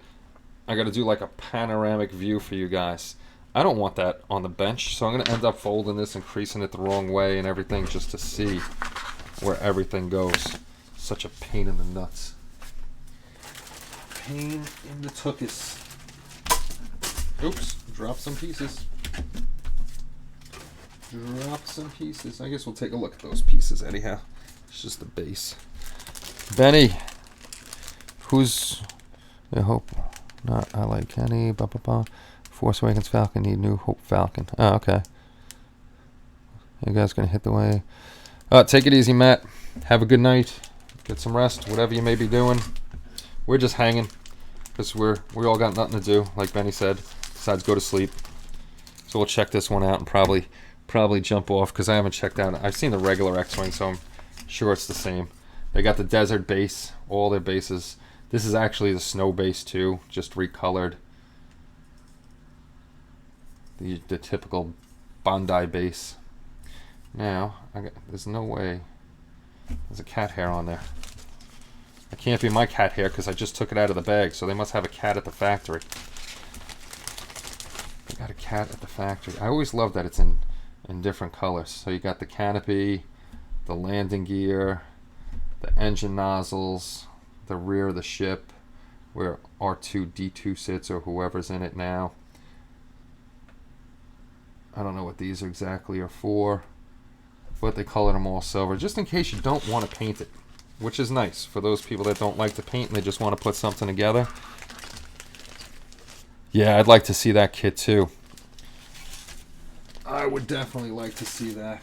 do like a panoramic view for you guys. I don't want that on the bench, so I'm gonna end up folding this and creasing it the wrong way and everything just to see where everything goes. Such a pain in the nuts. Pain in the tuchus. Oops, dropped some pieces. Dropped some pieces. I guess we'll take a look at those pieces anyhow. It's just the base. Benny, who's... I hope not. I like Kenny. Bah, bah, bah. Force Awakens Falcon need new Hope Falcon. Oh, okay. You guys gonna hit the way. Take it easy, Matt. Have a good night. Get some rest, whatever you may be doing. We're just hanging because we all got nothing to do, like Benny said, besides go to sleep. So we'll check this one out and probably jump off because I haven't checked out. I've seen the regular X-Wing, so I'm sure it's the same. They got the desert base, all their bases. This is actually the snow base too, just recolored. The typical Bandai base. Now, there's no way. There's a cat hair on there. It can't be my cat hair because I just took it out of the bag, so they must have a cat at the factory. They got a cat at the factory. I always love that it's in different colors. So you got the canopy, the landing gear, the engine nozzles, the rear of the ship, where R2-D2 sits or whoever's in it now. I don't know what these exactly are for, but they colored them all silver, just in case you don't want to paint it, which is nice for those people that don't like to paint and they just want to put something together. Yeah, I'd like to see that kit too. I would definitely like to see that.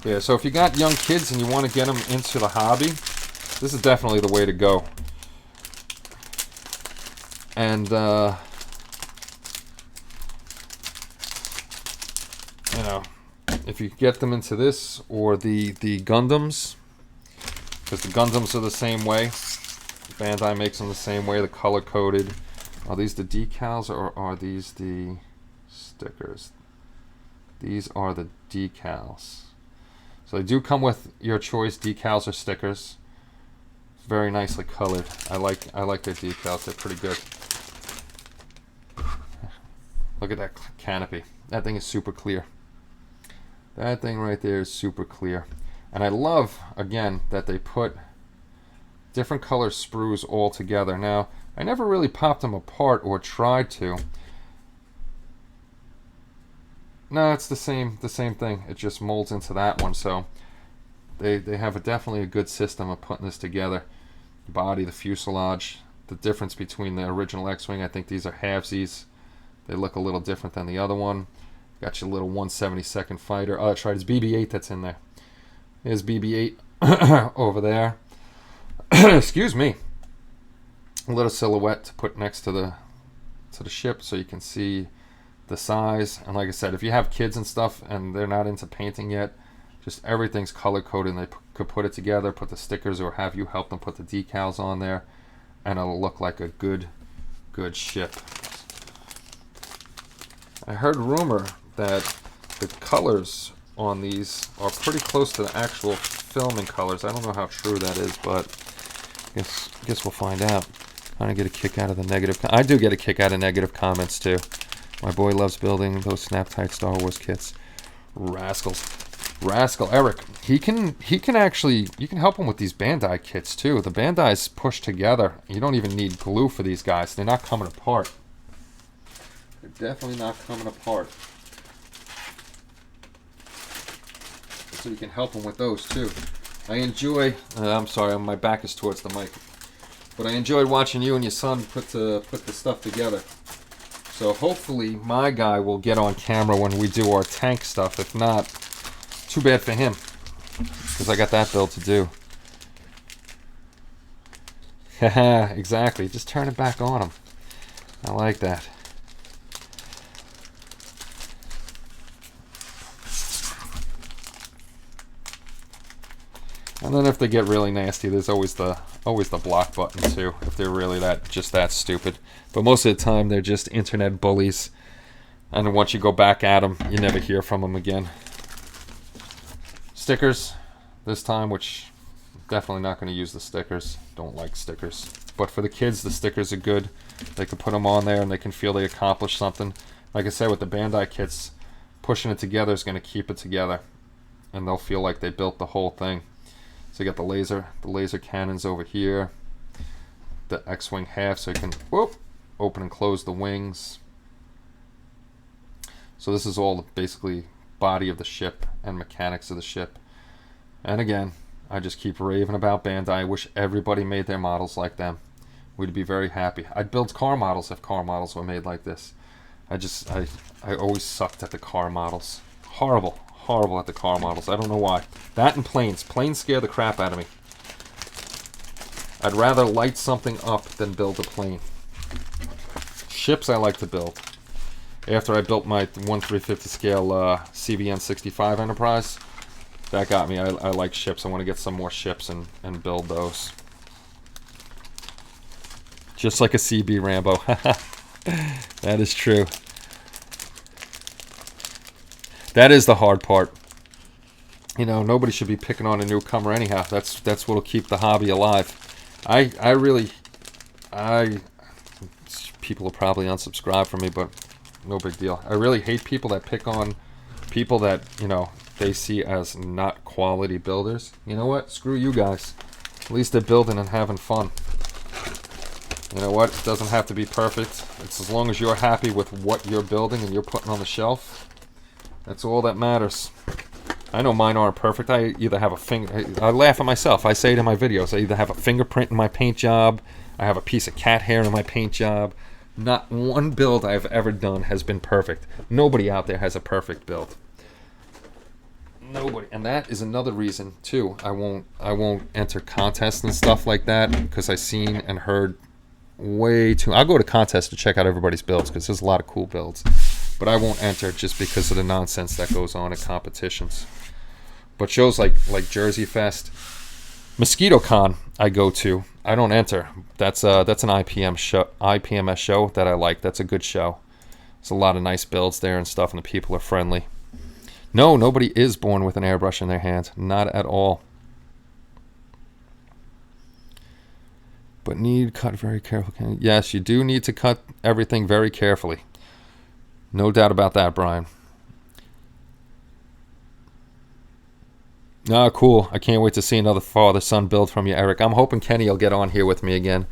Yeah, so if you got young kids and you want to get them into the hobby, this is definitely the way to go. And, you know, if you get them into this or the Gundams, because the Gundams are the same way. Bandai makes them the same way, the color-coded. Are these the decals or are these the stickers? These are the decals. So they do come with your choice, decals or stickers. Very nicely colored. I like their decals. They're pretty good. Look at that canopy. That thing is super clear. That thing right there is super clear. And I love, again, that they put different color sprues all together. Now, I never really popped them apart or tried to. No, it's the same thing. It just molds into that one. So they have definitely a good system of putting this together. The body, the fuselage, the difference between the original X-Wing. I think these are halvesies. They look a little different than the other one. Got your little 172nd fighter. Oh, that's right. It's BB-8 that's in there. There's BB-8 over there. Excuse me. A little silhouette to put next to the ship so you can see the size. And like I said, if you have kids and stuff and they're not into painting yet, just everything's color coded and they could put it together, put the stickers, or have you help them put the decals on there, and it'll look like a good ship. I heard rumor that the colors on these are pretty close to the actual filming colors. I don't know how true that is, but I guess we'll find out. I get a kick out of the negative. I do get a kick out of negative comments too. My boy loves building those snap tight Star Wars kits. Rascal Eric. He can actually, you can help him with these Bandai kits too. The Bandai's pushed together. You don't even need glue for these guys. They're not coming apart. They're definitely not coming apart. So you can help them with those too. I enjoy, I'm sorry, my back is towards the mic. But I enjoyed watching you and your son put the stuff together. So hopefully my guy will get on camera when we do our tank stuff. If not, too bad for him, because I got that build to do. Haha, exactly. Just turn it back on him. I like that. And then if they get really nasty, there's always the block button too, if they're really just that stupid. But most of the time, they're just internet bullies. And once you go back at them, you never hear from them again. Stickers this time, which definitely not going to use the stickers. Don't like stickers. But for the kids, the stickers are good. They can put them on there and they can feel they accomplished something. Like I said, with the Bandai kits, pushing it together is going to keep it together. And they'll feel like they built the whole thing. So you got the laser cannons over here. The X-Wing half, so you can open and close the wings. So this is all basically body of the ship and mechanics of the ship. And again, I just keep raving about Bandai. I wish everybody made their models like them. We'd be very happy. I'd build car models if car models were made like this. I always sucked at the car models. Horrible Horrible at the car models. I don't know why. That and planes. Planes scare the crap out of me. I'd rather light something up than build a plane. Ships I like to build. After I built my 1/350 scale CVN 65 Enterprise, that got me. I like ships. I want to get some more ships and build those. Just like a CB Rambo. That is true. That is the hard part. You know, nobody should be picking on a newcomer anyhow. That's what'll keep the hobby alive. I really people will probably unsubscribe from me, but no big deal. I really hate people that pick on people that, you know, they see as not quality builders. You know what? Screw you guys. At least they're building and having fun. You know what? It doesn't have to be perfect. It's as long as you're happy with what you're building and you're putting on the shelf. That's all that matters. I know mine aren't perfect. I either have a finger... I laugh at myself. I say it in my videos. I either have a fingerprint in my paint job. I have a piece of cat hair in my paint job. Not one build I've ever done has been perfect. Nobody out there has a perfect build. Nobody. And that is another reason, too. I won't enter contests and stuff like that because I've seen and heard way too... I'll go to contests to check out everybody's builds because there's a lot of cool builds. But I won't enter just because of the nonsense that goes on at competitions. But shows like Jersey Fest, Mosquito Con, I go to. I don't enter. That's an IPMS show that I like. That's a good show. There's a lot of nice builds there and stuff, and the people are friendly. No, nobody is born with an airbrush in their hand. Not at all. But need cut very carefully. Yes, you do need to cut everything very carefully. No doubt about that, Brian. Ah, cool. I can't wait to see another father-son build from you, Eric. I'm hoping Kenny will get on here with me again.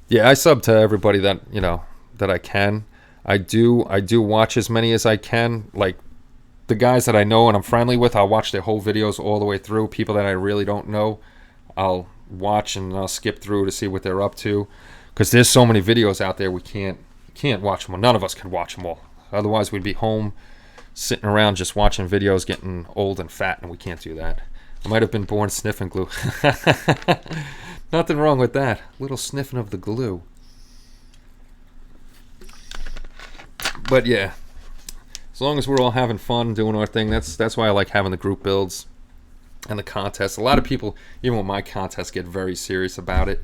Yeah, I sub to everybody that, you know, that I can. I do watch as many as I can. Like, the guys that I know and I'm friendly with, I'll watch their whole videos all the way through. People that I really don't know, I'll watch and I'll skip through to see what they're up to. Because there's so many videos out there, we can't watch them all. None of us can watch them all. Otherwise, we'd be home sitting around just watching videos, getting old and fat, and we can't do that. I might have been born sniffing glue. Nothing wrong with that. A little sniffing of the glue. But yeah, as long as we're all having fun doing our thing, that's why I like having the group builds and the contests. A lot of people, even with my contests, get very serious about it.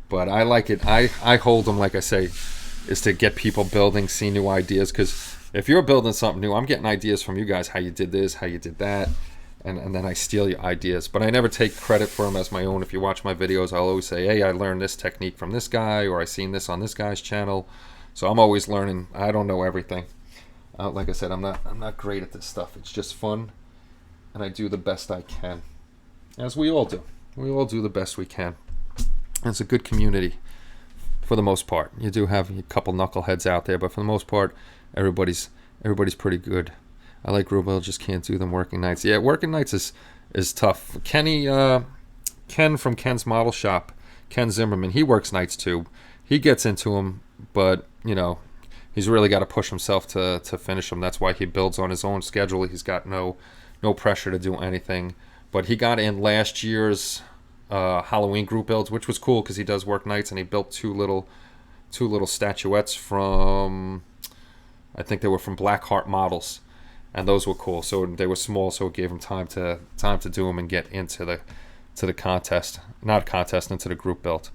But I like it. I hold them, like I say, is to get people building, see new ideas. Because if you're building something new, I'm getting ideas from you guys, how you did this, how you did that. And then I steal your ideas. But I never take credit for them as my own. If you watch my videos, I'll always say, hey, I learned this technique from this guy, or I seen this on this guy's channel. So I'm always learning. I don't know everything. Like I said, I'm not great at this stuff. It's just fun, and I do the best I can. As we all do. We all do the best we can. It's a good community for the most part. You do have a couple knuckleheads out there, but for the most part, everybody's pretty good. I like Rubel, just can't do them working nights. Yeah, working nights is tough. Ken from Ken's Model Shop, Ken Zimmerman, he works nights too. He gets into them, but you know, he's really got to push himself to finish them. That's why he builds on his own schedule. He's got no pressure to do anything. But he got in last year's Halloween group builds, which was cool because he does work nights, and he built two little statuettes from, I think they were from Blackheart Models, and those were cool. So they were small, so it gave him time to do them and get into the contest, into the group build.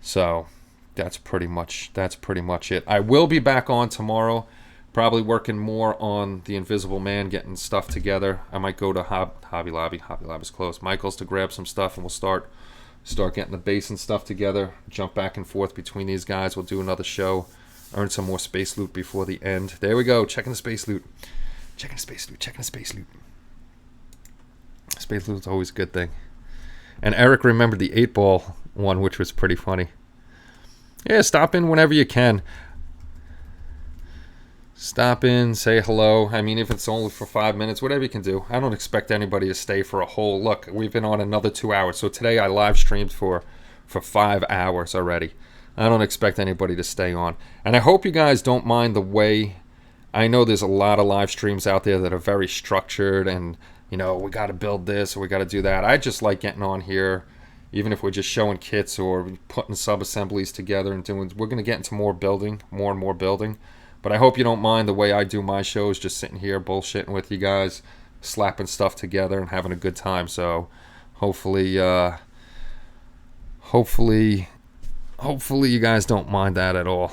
So that's pretty much it. I will be back on tomorrow, probably working more on the Invisible Man, getting stuff together. I might go to Hobby Lobby. Hobby Lobby's closed. Michael's to grab some stuff, and we'll start getting the base and stuff together. Jump back and forth between these guys. We'll do another show. Earn some more space loot before the end. There we go. Checking the space loot. Checking the space loot. Space loot is always a good thing. And Eric remembered the 8-ball one, which was pretty funny. Yeah, stop in whenever you can. Stop in, say hello. I mean, if it's only for 5 minutes, whatever you can do. I don't expect anybody to stay for a whole... Look, we've been on another 2 hours. So today I live streamed for 5 hours already. I don't expect anybody to stay on. And I hope you guys don't mind the way I know there's a lot of live streams out there that are very structured and, you know, we got to build this or we got to do that. I just like getting on here, even if we're just showing kits or putting sub-assemblies together and doing, we're going to get into more building, more and more building. But I hope you don't mind the way I do my shows, just sitting here bullshitting with you guys, slapping stuff together and having a good time. So hopefully you guys don't mind that at all.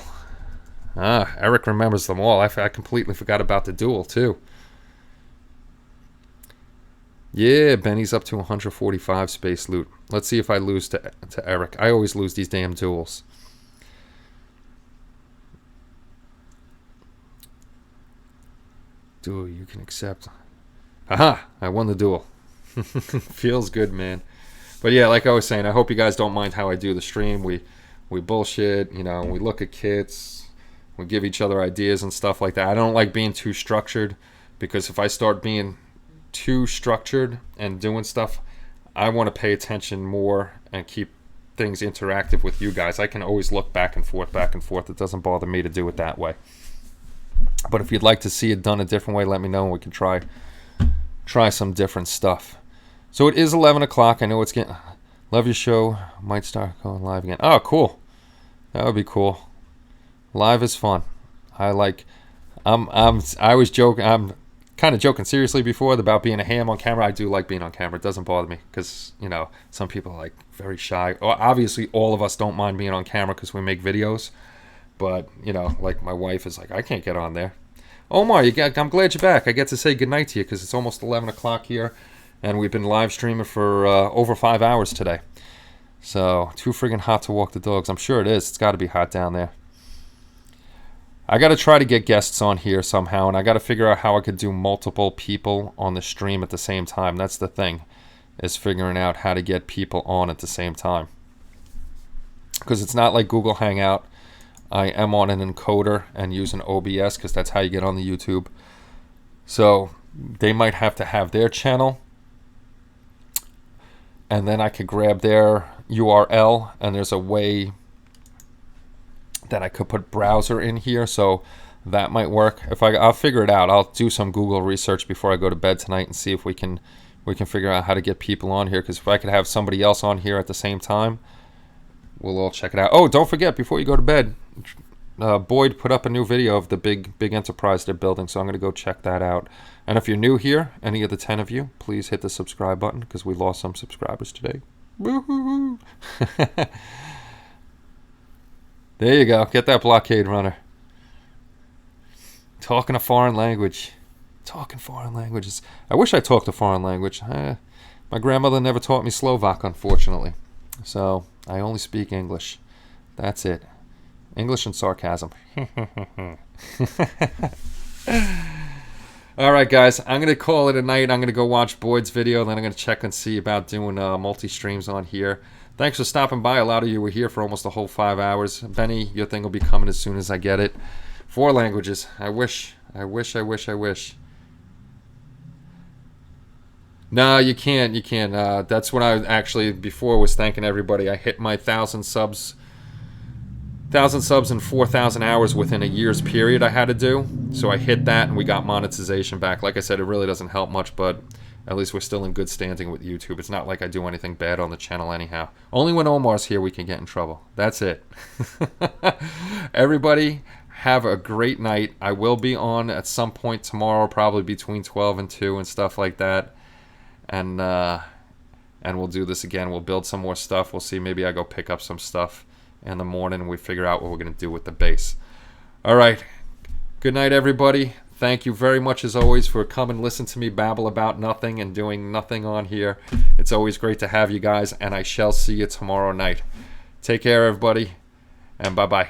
Eric remembers them all. I completely forgot about the duel too. Yeah, Benny's up to 145 space loot. Let's see if I lose to Eric. I always lose these damn duels. Duel you can accept. Haha, I won the duel. Feels good, man. But yeah, like I was saying, I hope you guys don't mind how I do the stream. We bullshit, you know, we look at kits, we give each other ideas and stuff like that. I don't like being too structured, because if I start being too structured and doing stuff, I want to pay attention more and keep things interactive with you guys. I can always look back and forth. It doesn't bother me to do it that way. But if you'd like to see it done a different way, let me know and we can try some different stuff. So it is 11 o'clock. I know it's getting... Love your show. Might start going live again. Oh, cool. That would be cool. Live is fun. I was joking. I'm kind of joking seriously before about being a ham on camera. I do like being on camera. It doesn't bother me because, you know, some people are like very shy. Obviously, all of us don't mind being on camera because we make videos. But, you know, like my wife is like, I can't get on there. Omar, I'm glad you're back. I get to say goodnight to you because it's almost 11 o'clock here. And we've been live streaming for over 5 hours today. So, too friggin' hot to walk the dogs. I'm sure it is. It's got to be hot down there. I got to try to get guests on here somehow. And I got to figure out how I could do multiple people on the stream at the same time. That's the thing. Is figuring out how to get people on at the same time. Because it's not like Google Hangout. I am on an encoder and using OBS because that's how you get on the YouTube. So, they might have to have their channel. And then I could grab their URL, and there's a way that I could put browser in here, so that might work. I'll figure it out. I'll do some Google research before I go to bed tonight and see if we can figure out how to get people on here. Because if I could have somebody else on here at the same time, we'll all check it out. Oh, don't forget, before you go to bed, Boyd put up a new video of the big enterprise they're building, so I'm going to go check that out. And if you're new here, any of the 10 of you, please hit the subscribe button because we lost some subscribers today. Woo-hoo-hoo. There you go. Get that blockade runner. Talking a foreign language. Talking foreign languages. I wish I talked a foreign language. My grandmother never taught me Slovak, unfortunately. So I only speak English. That's it. English and sarcasm. All right, guys. I'm going to call it a night. I'm going to go watch Boyd's video. Then I'm going to check and see about doing multi-streams on here. Thanks for stopping by. A lot of you were here for almost the whole 5 hours. Benny, your thing will be coming as soon as I get it. 4 languages. I wish. No, you can't. That's when I actually, before, was thanking everybody. I hit my 1,000 subs and 4,000 hours within a year's period I had to do. So I hit that and we got monetization back. Like I said, it really doesn't help much, but at least we're still in good standing with YouTube. It's not like I do anything bad on the channel anyhow. Only when Omar's here we can get in trouble. That's it. Everybody, have a great night. I will be on at some point tomorrow, probably between 12 and 2 and stuff like that. And we'll do this again. We'll build some more stuff. We'll see. Maybe I go pick up some stuff in the morning and we figure out what we're going to do with the base. All right. Good night, everybody. Thank you very much, as always, for coming and listen to me babble about nothing and doing nothing on here. It's always great to have you guys, and I shall see you tomorrow night. Take care, everybody, and bye-bye.